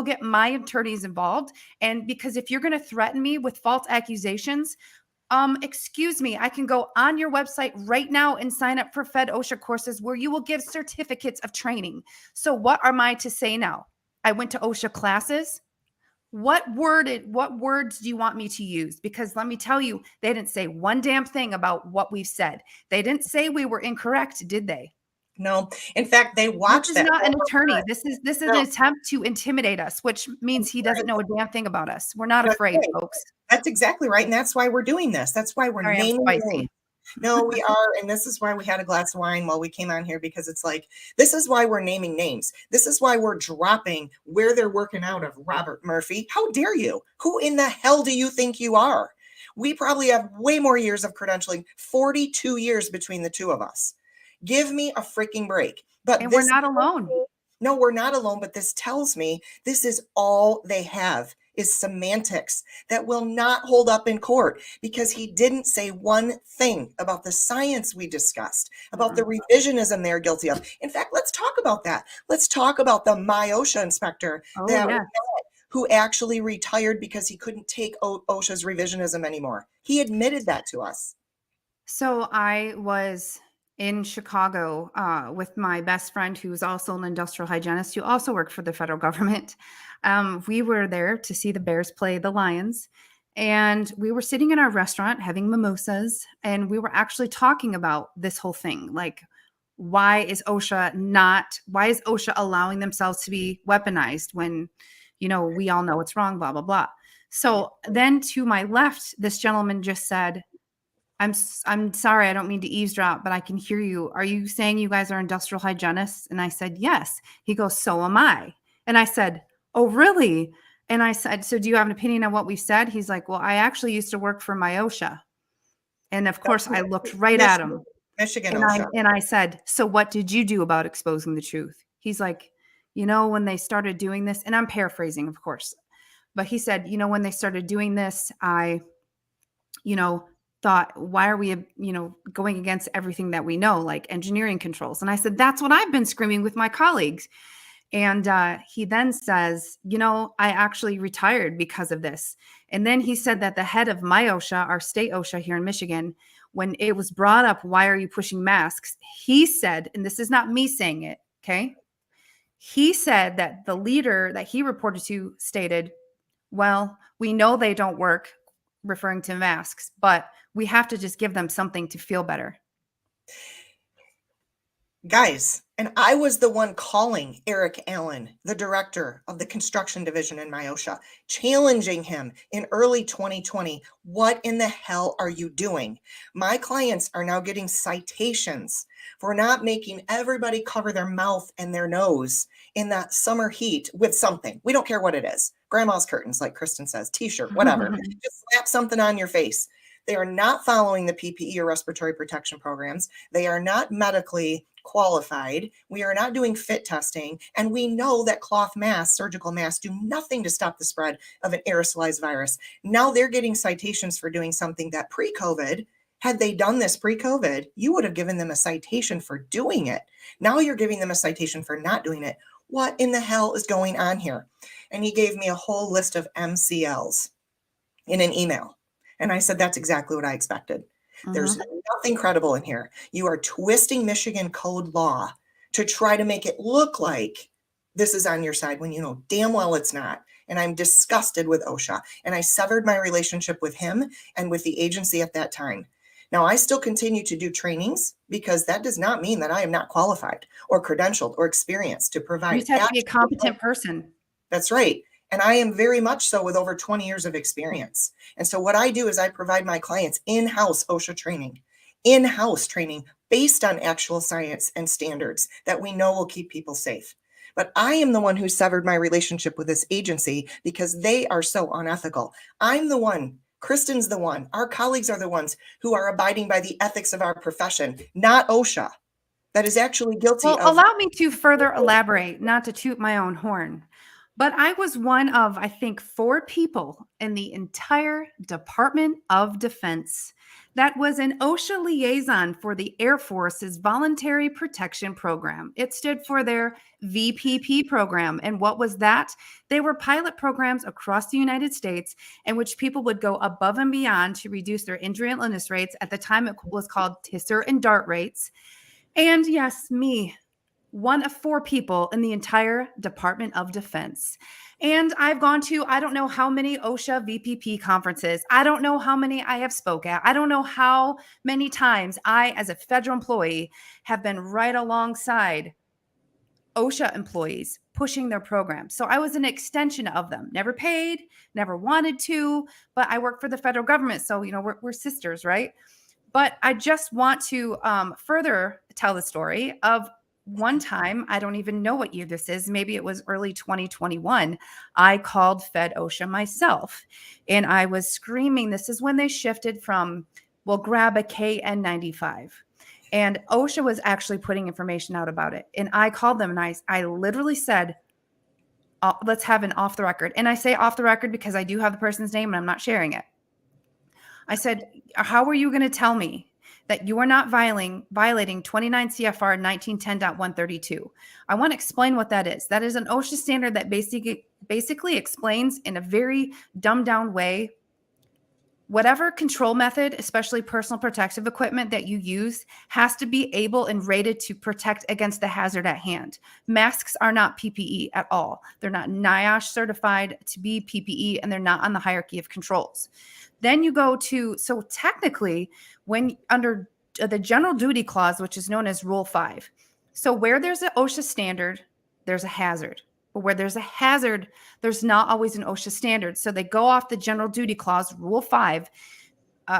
[SPEAKER 1] get my attorneys involved. And because if you're going to threaten me with false accusations, excuse me, I can go on your website right now and sign up for Fed OSHA courses where you will give certificates of training. So what am I to say now? I went to OSHA classes. What words do you want me to use? Because let me tell you, they didn't say one damn thing about what we've said. They didn't say we were incorrect, did they?
[SPEAKER 2] No. In fact, they
[SPEAKER 1] This
[SPEAKER 2] watched
[SPEAKER 1] is
[SPEAKER 2] that.
[SPEAKER 1] not an attorney. This is
[SPEAKER 2] No.
[SPEAKER 1] an attempt to intimidate us, which means he doesn't know a damn thing about us. We're not
[SPEAKER 2] That's
[SPEAKER 1] afraid,
[SPEAKER 2] right.
[SPEAKER 1] folks.
[SPEAKER 2] That's exactly right. And that's why we're doing this. That's why we're
[SPEAKER 1] Sorry, I'm
[SPEAKER 2] naming
[SPEAKER 1] spicy.
[SPEAKER 2] names. No, we are. And this is why we had a glass of wine while we came on here, because it's like, this is why we're naming names. This is why we're dropping where they're working out of Robert Murphy. How dare you? Who in the hell do you think you are? We probably have way more years of credentialing, 42 years between the two of us. Give me a freaking break. But
[SPEAKER 1] And we're not alone.
[SPEAKER 2] No, we're not alone, but this tells me this is all they have is semantics that will not hold up in court because he didn't say one thing about the science we discussed, about the revisionism they're guilty of. In fact, let's talk about that. Let's talk about the OSHA inspector who actually retired because he couldn't take OSHA's revisionism anymore. He admitted that to us.
[SPEAKER 1] So I was in Chicago with my best friend, who is also an industrial hygienist, who also worked for the federal government. We were there to see the Bears play the Lions. And we were sitting in our restaurant having mimosas. And we were actually talking about this whole thing. Like, why is OSHA allowing themselves to be weaponized when, we all know it's wrong, blah, blah, blah. So then to my left, this gentleman just said, I'm sorry, I don't mean to eavesdrop, but I can hear you. Are you saying you guys are industrial hygienists? And I said, yes. He goes, so am I. And I said, oh, really? And I said, so do you have an opinion on what we said? He's like, well, I actually used to work for OSHA. And of course, I looked right at him.
[SPEAKER 2] Michigan
[SPEAKER 1] and
[SPEAKER 2] OSHA.
[SPEAKER 1] I said, so what did you do about exposing the truth? He's like, when they started doing this, and I'm paraphrasing, of course, but he said, when they started doing this, I, thought, why are we, going against everything that we know, like engineering controls? And I said, that's what I've been screaming with my colleagues. And he then says, I actually retired because of this. And then he said that the head of my OSHA, our state OSHA here in Michigan, when it was brought up, why are you pushing masks? He said, and this is not me saying it, okay? He said that the leader that he reported to stated, well, we know they don't work, referring to masks, but we have to just give them something to feel better.
[SPEAKER 2] Guys, and I was the one calling Eric Allen, the director of the construction division in OSHA, challenging him in early 2020. What in the hell are you doing? My clients are now getting citations for not making everybody cover their mouth and their nose in that summer heat with something. We don't care what it is. Grandma's curtains, like Kristen says, t-shirt, whatever. Just slap something on your face. They are not following the PPE or respiratory protection programs. They are not medically qualified. We are not doing fit testing. And we know that cloth masks, surgical masks, do nothing to stop the spread of an aerosolized virus. Now they're getting citations for doing something that pre-COVID, had they done this pre-COVID, you would have given them a citation for doing it. Now you're giving them a citation for not doing it. What in the hell is going on here? And he gave me a whole list of MCLs in an email. And I said, that's exactly what I expected. There's nothing credible in here. You are twisting Michigan code law to try to make it look like this is on your side when you know damn well it's not. And I'm disgusted with OSHA. And I severed my relationship with him and with the agency at that time. Now, I still continue to do trainings because that does not mean that I am not qualified or credentialed or experienced to provide.
[SPEAKER 1] You just have to be a competent person.
[SPEAKER 2] That's right. And I am very much so with over 20 years of experience. And so what I do is I provide my clients in-house OSHA training, in-house training based on actual science and standards that we know will keep people safe. But I am the one who severed my relationship with this agency because they are so unethical. I'm the one, Kristen's the one, our colleagues are the ones who are abiding by the ethics of our profession, not OSHA, that is actually guilty
[SPEAKER 1] Well,
[SPEAKER 2] of.
[SPEAKER 1] allow me to further elaborate, not to toot my own horn, but I was one of, I think, 4 people in the entire Department of Defense that was an OSHA liaison for the Air Force's Voluntary Protection Program. It stood for their VPP program. And what was that? They were pilot programs across the United States in which people would go above and beyond to reduce their injury and illness rates. At the time, it was called TISR and DART rates. And yes, me, one of 4 people in the entire Department of Defense. And I've gone to, I don't know how many OSHA VPP conferences. I don't know how many I have spoke at. I don't know how many times I, as a federal employee, have been right alongside OSHA employees pushing their programs. So I was an extension of them. Never paid, never wanted to, but I work for the federal government. So, we're sisters, right? But I just want to further tell the story of one time, I don't even know what year this is. Maybe it was early 2021. I called Fed OSHA myself and I was screaming. This is when they shifted from, well, grab a KN95. And OSHA was actually putting information out about it. And I called them and I literally said, let's have an off the record. And I say off the record because I do have the person's name and I'm not sharing it. I said, how are you going to tell me that you are not violating 29 CFR 1910.132? I want to explain what that is. That is an OSHA standard that basically explains in a very dumbed down way whatever control method, especially personal protective equipment that you use, has to be able and rated to protect against the hazard at hand. Masks are not PPE at all. They're not NIOSH certified to be PPE, and they're not on the hierarchy of controls. Then you go to, so technically, when under the general duty clause, which is known as Rule 5. So where there's an OSHA standard, there's a hazard. But where there's a hazard, there's not always an OSHA standard. So they go off the general duty clause, Rule 5.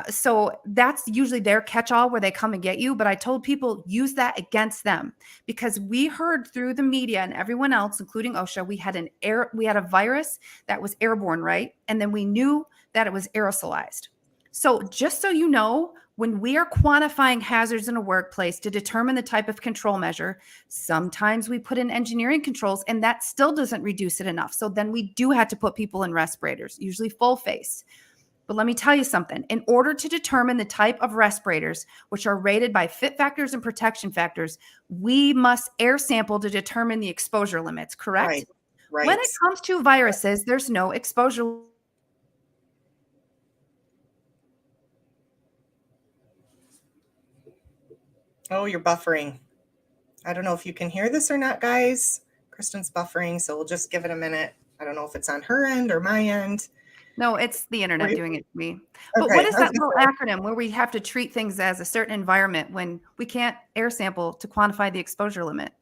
[SPEAKER 1] So that's usually their catch-all where they come and get you. But I told people use that against them because we heard through the media and everyone else, including OSHA, we had a virus that was airborne, right? And then we knew that it was aerosolized. So just so you know, when we are quantifying hazards in a workplace to determine the type of control measure, sometimes we put in engineering controls and that still doesn't reduce it enough. So then we do have to put people in respirators, usually full face. But let me tell you something. In order to determine the type of respirators, which are rated by fit factors and protection factors, we must air sample to determine the exposure limits, correct?
[SPEAKER 2] Right.
[SPEAKER 1] When it comes to viruses, there's no exposure.
[SPEAKER 2] Oh, you're buffering. I don't know if you can hear this or not, guys. Kristen's buffering, so we'll just give it a minute. I don't know if it's on her end or my end.
[SPEAKER 1] No, it's the internet
[SPEAKER 2] Right.
[SPEAKER 1] doing it to me. But
[SPEAKER 2] Okay,
[SPEAKER 1] what is
[SPEAKER 2] I was
[SPEAKER 1] that little acronym where we have to treat things as a certain environment when we can't air sample to quantify the exposure limit?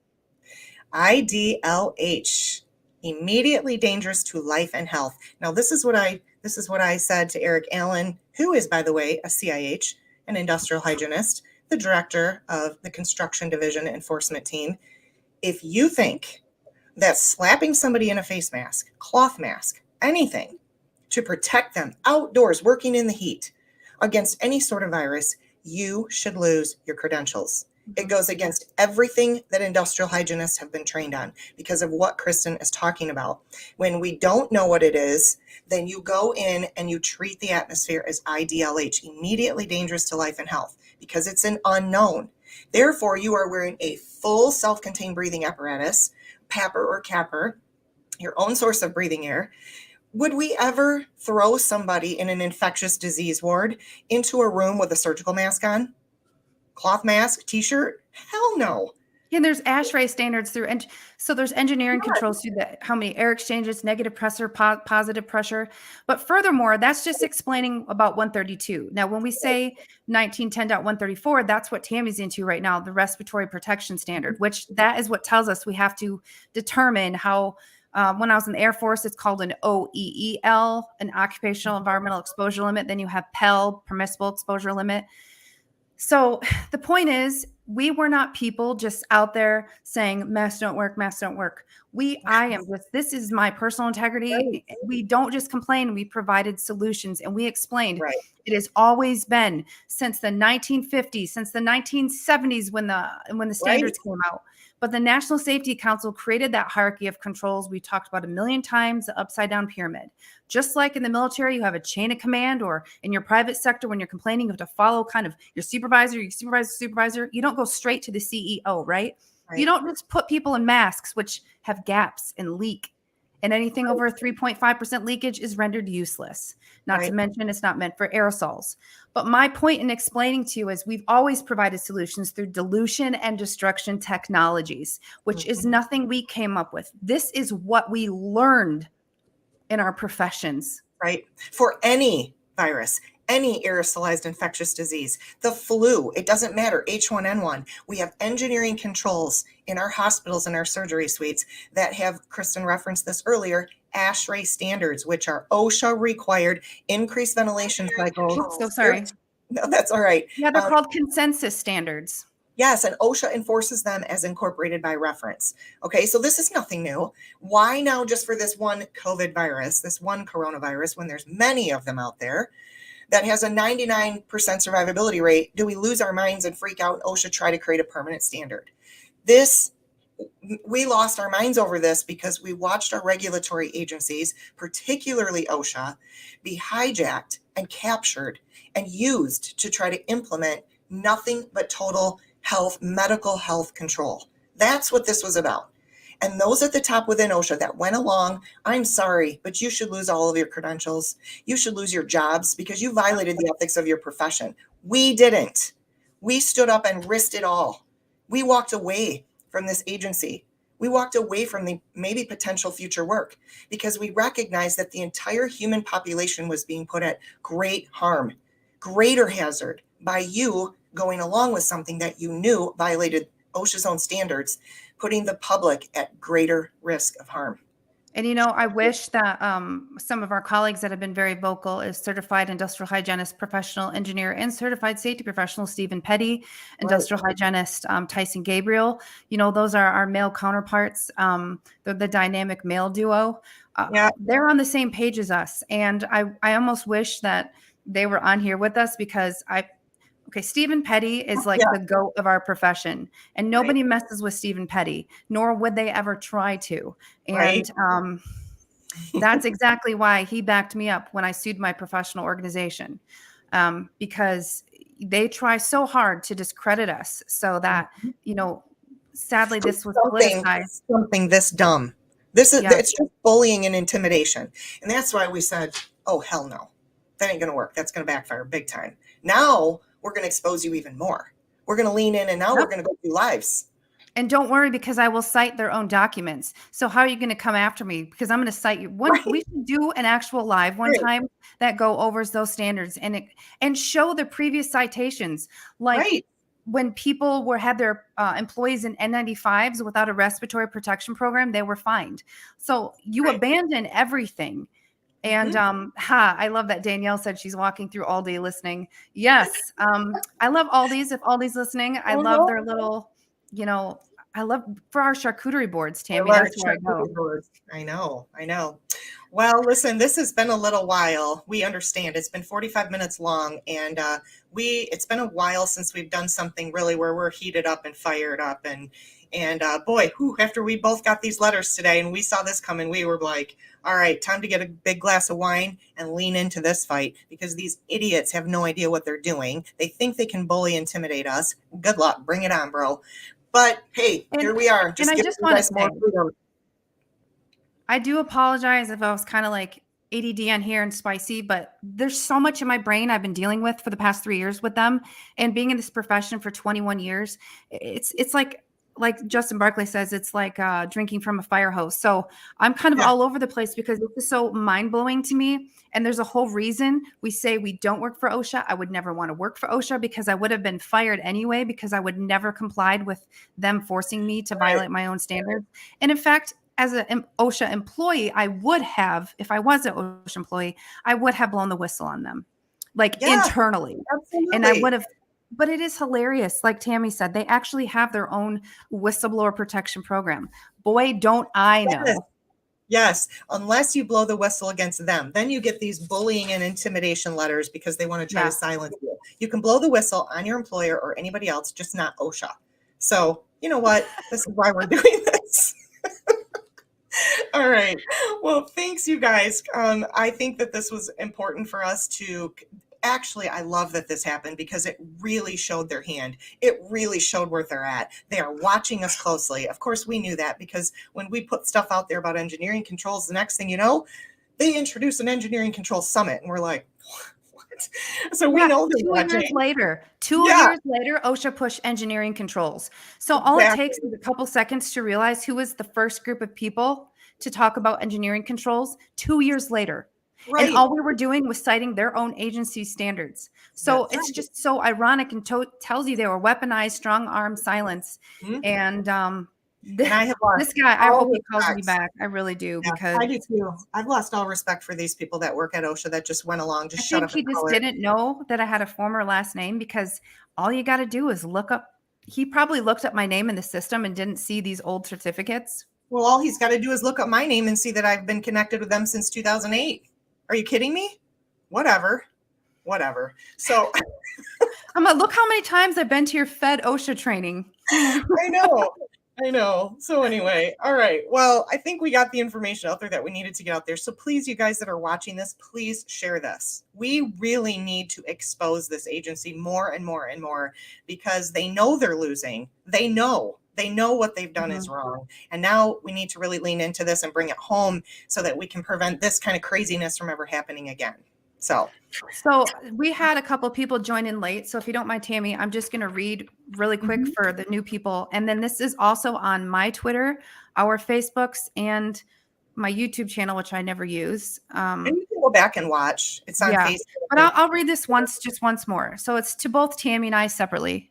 [SPEAKER 2] IDLH, immediately dangerous to life and health. Now, this is what I said to Eric Allen, who is, by the way, a CIH, an industrial hygienist, the director of the construction division enforcement team. If you think that slapping somebody in a face mask, cloth mask, anything to protect them outdoors working in the heat against any sort of virus, you should lose your credentials. It goes against everything that industrial hygienists have been trained on because of what Kristen is talking about. When we don't know what it is, then you go in and you treat the atmosphere as IDLH, immediately dangerous to life and health, because it's an unknown. Therefore, you are wearing a full self-contained breathing apparatus, PAPR or CAPR, your own source of breathing air. Would we ever throw somebody in an infectious disease ward into a room with a surgical mask on? Cloth mask, t-shirt? Hell no.
[SPEAKER 1] And there's ASHRAE standards through, and so there's engineering controls through how many air exchanges, negative pressure, positive pressure. But furthermore, that's just explaining about 132. Now, when we say 1910.134, that's what Tammy's into right now, the respiratory protection standard, which that is what tells us we have to determine how, when I was in the Air Force, it's called an OEEL, an occupational environmental exposure limit. Then you have PEL, permissible exposure limit. So the point is, we were not people just out there saying masks don't work, masks don't work. This is my personal integrity.
[SPEAKER 2] Right.
[SPEAKER 1] We don't just complain, we provided solutions and we explained.
[SPEAKER 2] Right.
[SPEAKER 1] It has always been since the 1950s, since the 1970s when the standards came out. But the National Safety Council created that hierarchy of controls we talked about a million times, the upside down pyramid. Just like in the military, you have a chain of command, or in your private sector, when you're complaining, you have to follow kind of your supervisor, supervisor. You don't go straight to the CEO, right? You don't just put people in masks, which have gaps and leak. And anything over 3.5% leakage is rendered useless. Not to mention it's not meant for aerosols. But my point in explaining to you is we've always provided solutions through dilution and destruction technologies, which is nothing we came up with. This is what we learned in our professions.
[SPEAKER 2] Right. For any virus, any aerosolized infectious disease, the flu, it doesn't matter, H1N1. We have engineering controls in our hospitals and our surgery suites that have, Kristen referenced this earlier, ASHRAE standards, which are OSHA required increased ventilation cycles.
[SPEAKER 1] Oops, so sorry.
[SPEAKER 2] No, that's all right.
[SPEAKER 1] Yeah, they're called consensus standards.
[SPEAKER 2] Yes, and OSHA enforces them as incorporated by reference. Okay, so this is nothing new. Why now just for this one COVID virus, this one coronavirus, when there's many of them out there that has a 99% survivability rate, do we lose our minds and freak out and OSHA try to create a permanent standard? We lost our minds over this because we watched our regulatory agencies, particularly OSHA, be hijacked and captured and used to try to implement nothing but total health, medical health control. That's what this was about. And those at the top within OSHA that went along, I'm sorry, but you should lose all of your credentials. You should lose your jobs because you violated the ethics of your profession. We didn't. We stood up and risked it all. We walked away from this agency. We walked away from the maybe potential future work because we recognized that the entire human population was being put at great harm, greater hazard by you going along with something that you knew violated OSHA's own standards, putting the public at greater risk of harm.
[SPEAKER 1] And, you know, I wish that some of our colleagues that have been very vocal is certified industrial hygienist, professional engineer, and certified safety professional Stephen Petty, industrial hygienist Tyson Gabriel. You know, those are our male counterparts. They're the dynamic male duo. They're on the same page as us. And I almost wish that they were on here with us because Stephen Petty is like the GOAT of our profession, and nobody messes with Stephen Petty, nor would they ever try to. And that's exactly why he backed me up when I sued my professional organization, because they try so hard to discredit us so that, you know, sadly this was politicized.
[SPEAKER 2] Something this dumb. It's just bullying and intimidation. And that's why we said, oh, hell no, that ain't going to work. That's going to backfire big time. Now, we're going to expose you even more. We're going to lean in, and now we're going to go through lives.
[SPEAKER 1] And don't worry, because I will cite their own documents. So how are you going to come after me? Because I'm going to cite you. We should do an actual live one time that go over those standards and show the previous citations. Like when people had their employees in N95s without a respiratory protection program, they were fined. So you abandon everything. And I love that Danielle said she's walking through Aldi listening. Yes. I love Aldi's. If Aldi's listening, I love their little, you know, for our charcuterie boards,
[SPEAKER 2] I
[SPEAKER 1] Tammy.
[SPEAKER 2] love
[SPEAKER 1] That's where I go.
[SPEAKER 2] charcuterie boards. I know. Well, listen, this has been a little while. We understand it's been 45 minutes long, and it's been a while since we've done something really where we're heated up and fired up, and boy, after we both got these letters today and we saw this coming, we were like, all right, time to get a big glass of wine and lean into this fight, because these idiots have no idea what they're doing. They think they can bully, intimidate us. Good luck. Bring it on, bro. But hey, here we are.
[SPEAKER 1] And I
[SPEAKER 2] giving
[SPEAKER 1] just
[SPEAKER 2] you
[SPEAKER 1] want to
[SPEAKER 2] guys more
[SPEAKER 1] say,
[SPEAKER 2] freedom.
[SPEAKER 1] I do apologize if I was kind of like ADD on here and spicy, but there's so much in my brain I've been dealing with for the past 3 years with them, and being in this profession for 21 years. It's like Justin Barkley says, it's like drinking from a fire hose. So I'm kind of
[SPEAKER 2] Yeah.
[SPEAKER 1] all over the place because this is so mind blowing to me. And there's a whole reason we say we don't work for OSHA. I would never want to work for OSHA because I would have been fired anyway, because I would never complied with them forcing me to
[SPEAKER 2] Right.
[SPEAKER 1] violate my own standards. And in fact, as an OSHA employee, I would have, if I was an OSHA employee, I would have blown the whistle on them, like
[SPEAKER 2] Yeah,
[SPEAKER 1] internally.
[SPEAKER 2] absolutely.
[SPEAKER 1] And I would have, but it is hilarious. Like Tammy said, they actually have their own whistleblower protection program. Boy, don't I know.
[SPEAKER 2] Yes. Yes, unless you blow the whistle against them, then you get these bullying and intimidation letters because they want to try
[SPEAKER 1] Yeah.
[SPEAKER 2] to silence you. You can blow the whistle on your employer or anybody else, just not OSHA. So, you know what? This is why we're doing this. All right. Well, thanks, you guys. I think that this was important for us to. Actually, I love that this happened because it really showed their hand. It really showed where they're at. They are watching us closely. Of course, we knew that because when we put stuff out there about engineering controls, the next thing you know, they introduce an engineering control summit, and we're like, what? So we know they're
[SPEAKER 1] 2
[SPEAKER 2] watching.
[SPEAKER 1] years later, 2
[SPEAKER 2] Yeah.
[SPEAKER 1] years later, OSHA pushed engineering controls. So all it takes is a couple seconds to realize who was the first group of people to talk about engineering controls 2 years later.
[SPEAKER 2] Right.
[SPEAKER 1] And all we were doing was citing their own agency standards. So
[SPEAKER 2] That's
[SPEAKER 1] it's
[SPEAKER 2] right.
[SPEAKER 1] just so ironic and tells you they were weaponized, strong arm silence.
[SPEAKER 2] Mhm.
[SPEAKER 1] And
[SPEAKER 2] And I have lost
[SPEAKER 1] this guy, I
[SPEAKER 2] all
[SPEAKER 1] hope he calls me
[SPEAKER 2] respect.
[SPEAKER 1] back. I really do,
[SPEAKER 2] Yeah,
[SPEAKER 1] because
[SPEAKER 2] I do too. I've lost all respect for these people that work at OSHA that just went along,
[SPEAKER 1] I
[SPEAKER 2] just shut
[SPEAKER 1] think
[SPEAKER 2] up
[SPEAKER 1] he
[SPEAKER 2] and
[SPEAKER 1] just
[SPEAKER 2] color.
[SPEAKER 1] didn't know that I had a former last name, because all you got to do is look up. He probably looked up my name in the system and didn't see these old certificates.
[SPEAKER 2] Well, all he's got to do is look up my name and see that I've been connected with them since 2008. Are you kidding me? Whatever. So
[SPEAKER 1] I'm like, look how many times I've been to your Fed OSHA training.
[SPEAKER 2] I know. So anyway, all right. Well, I think we got the information out there that we needed to get out there. So please, you guys that are watching this, please share this. We really need to expose this agency more and more and more, because they know they're losing. They know what they've done is wrong. And now we need to really lean into this and bring it home so that we can prevent this kind of craziness from ever happening again. So
[SPEAKER 1] we had a couple people join in late. So if you don't mind, Tammy, I'm just going to read really quick for the new people. And then this is also on my Twitter, our Facebooks, and my YouTube channel, which I never use.
[SPEAKER 2] and you can go back and watch. It's on Facebook.
[SPEAKER 1] But I'll read this once more. So it's to both Tammy and I separately.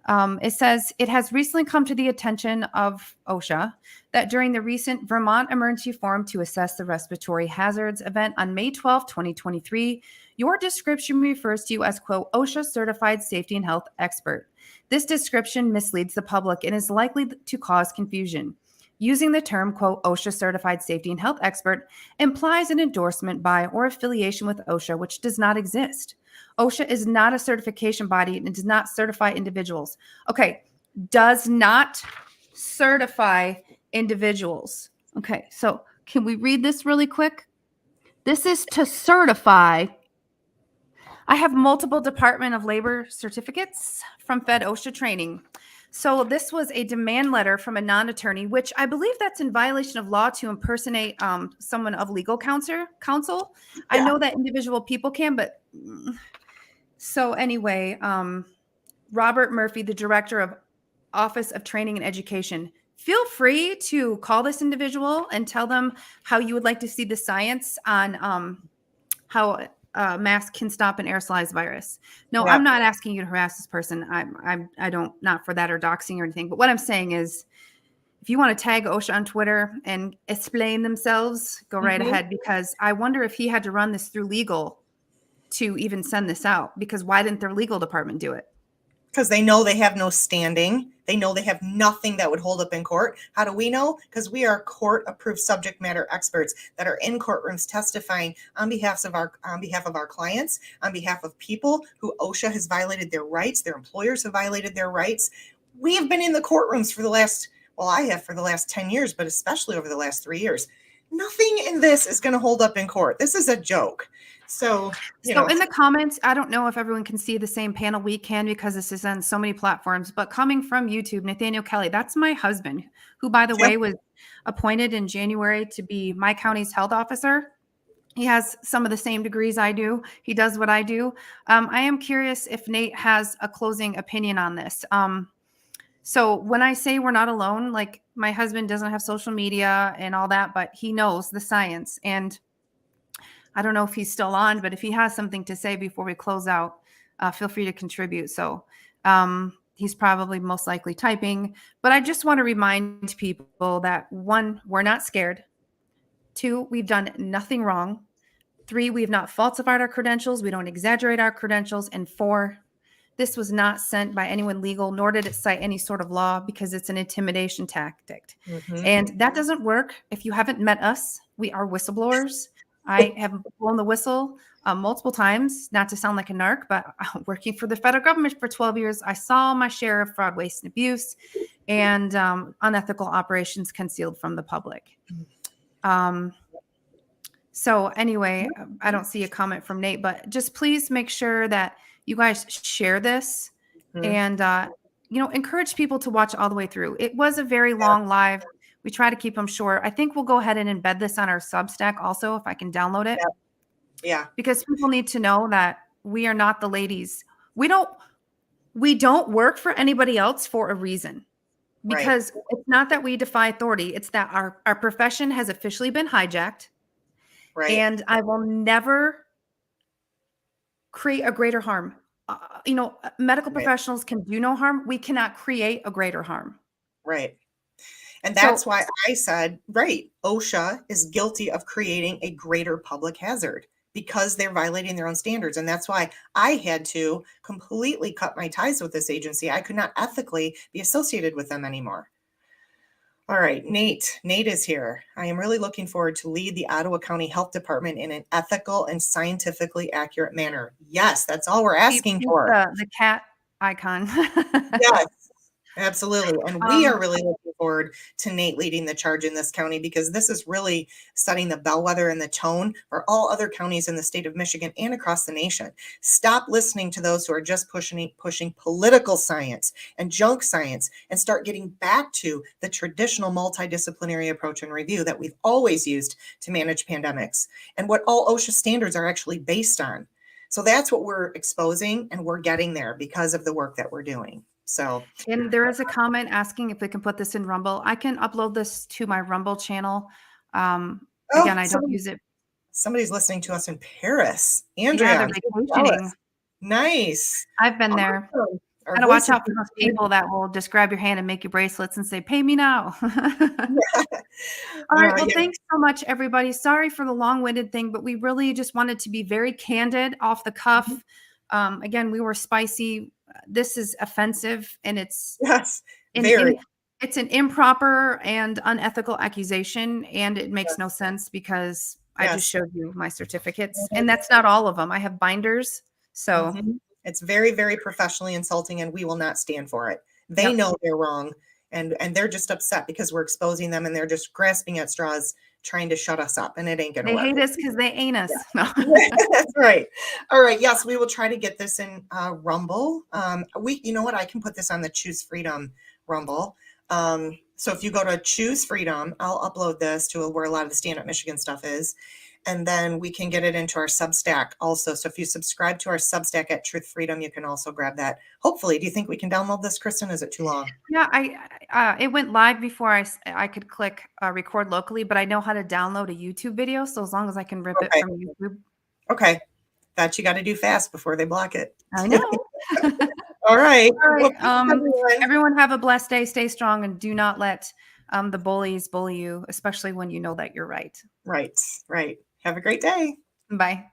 [SPEAKER 1] It says, it has recently come to the attention of OSHA that during the recent Vermont Emergency Forum to Assess the Respiratory Hazards event on May 12, 2023, your description refers to you as, quote, OSHA Certified Safety and Health Expert. This description misleads the public and is likely to cause confusion. Using the term, quote, OSHA Certified Safety and Health Expert implies an endorsement by or affiliation with OSHA, which does not exist. OSHA is not a certification body and does not certify individuals. Okay, does not certify individuals. Okay, so can we read this really quick? This is to certify. I have multiple Department of Labor certificates from Fed OSHA training. So this was a demand letter from a non-attorney, which I believe that's in violation of law to impersonate someone of legal counsel. I know that individual people can, but so anyway, Robert Murphy, the director of Office of Training and Education, feel free to call this individual and tell them how you would like to see the science on how masks can stop an aerosolized virus. No, I'm not asking you to harass this person. I don't, not for that or doxing or anything. But what I'm saying is, if you want to tag OSHA on Twitter and explain themselves, go right ahead, because I wonder if he had to run this through legal to even send this out, because why didn't their legal department do it?
[SPEAKER 2] Because they know they have no standing. They know they have nothing that would hold up in court. How do we know? Because we are court-approved subject matter experts that are in courtrooms testifying on behalf of our clients, on behalf of people who OSHA has violated their rights, their employers have violated their rights. We have been in the courtrooms for the last, well, I have for the last 10 years, but especially over the last 3 years. Nothing in this is going to hold up in court. This is a joke. So,
[SPEAKER 1] So in the comments, I don't know if everyone can see the same panel we can because this is on so many platforms, but coming from YouTube, Nathaniel Kelly, that's my husband, who, by the way, was appointed in January to be my county's health officer. He has some of the same degrees I do. He does what I do. I am curious if Nate has a closing opinion on this. So when I say we're not alone, like my husband doesn't have social media and all that, but he knows the science. And I don't know if he's still on, but if he has something to say before we close out, feel free to contribute. So he's probably most likely typing, but I just want to remind people that 1, we're not scared. 2, we've done nothing wrong. 3, we have not falsified our credentials. We don't exaggerate our credentials. And 4, this was not sent by anyone legal, nor did it cite any sort of law because it's an intimidation tactic.
[SPEAKER 2] Mm-hmm.
[SPEAKER 1] And that doesn't work if you haven't met us. We are whistleblowers. I have blown the whistle multiple times, not to sound like a narc, but working for the federal government for 12 years, I saw my share of fraud, waste, and abuse and unethical operations concealed from the public. So anyway, I don't see a comment from Nate, but just please make sure that you guys share this and, encourage people to watch all the way through. It was a very long live. We try to keep them short. I think we'll go ahead and embed this on our Substack also, if I can download it.
[SPEAKER 2] Yeah.
[SPEAKER 1] Because people need to know that we are not the ladies. We don't work for anybody else for a reason. Because it's not that we defy authority. It's that our profession has officially been hijacked.
[SPEAKER 2] Right.
[SPEAKER 1] And I will never create a greater harm. Medical professionals can do no harm. We cannot create a greater harm.
[SPEAKER 2] Right. And that's why I said, OSHA is guilty of creating a greater public hazard because they're violating their own standards. And that's why I had to completely cut my ties with this agency. I could not ethically be associated with them anymore. All right, Nate. Nate is here. I am really looking forward to lead the Ottawa County Health Department in an ethical and scientifically accurate manner. Yes, that's all we're asking for.
[SPEAKER 1] The cat icon.
[SPEAKER 2] Yes. Absolutely. And we are really looking forward to Nate leading the charge in this county because this is really setting the bellwether and the tone for all other counties in the state of Michigan and across the nation. Stop listening to those who are just pushing political science and junk science and start getting back to the traditional multidisciplinary approach and review that we've always used to manage pandemics and what all OSHA standards are actually based on. So that's what we're exposing, and we're getting there because of the work that we're doing. So,
[SPEAKER 1] and there is a comment asking if we can put this in Rumble. I can upload this to my Rumble channel. Again, I don't use it.
[SPEAKER 2] Somebody's listening to us in Paris. Andrea.
[SPEAKER 1] Yeah, they're vacationing.
[SPEAKER 2] Nice.
[SPEAKER 1] I've been there. Gotta watch out for those people that will just grab your hand and make you bracelets and say, pay me now. All right. Well, thanks so much, everybody. Sorry for the long-winded thing, but we really just wanted to be very candid, off the cuff. Again, we were spicy. This is offensive, and it's it's an improper and unethical accusation, and it makes no sense because I just showed you my certificates, and that's not all of them. I have binders, so
[SPEAKER 2] it's very, very professionally insulting, and we will not stand for it. They know they're wrong, and they're just upset because we're exposing them, and they're just grasping at straws, trying to shut us up, and it ain't gonna work.
[SPEAKER 1] They hate us because they ain't us. No.
[SPEAKER 2] That's right. All right. Yes, we will try to get this in Rumble. You know what? I can put this on the Choose Freedom Rumble. So if you go to Choose Freedom, I'll upload this to where a lot of the Stand Up Michigan stuff is. And then we can get it into our Substack also. So if you subscribe to our Substack at Truth Freedom, you can also grab that. Hopefully, do you think we can download this, Kristen? Is it too long?
[SPEAKER 1] Yeah, it went live before I could click record locally, but I know how to download a YouTube video. So as long as I can rip it from YouTube.
[SPEAKER 2] Okay. That you got to do fast before they block it.
[SPEAKER 1] I know.
[SPEAKER 2] All right.
[SPEAKER 1] Well, everyone have a blessed day. Stay strong and do not let the bullies bully you, especially when you know that you're right.
[SPEAKER 2] Right. Have a great day.
[SPEAKER 1] Bye.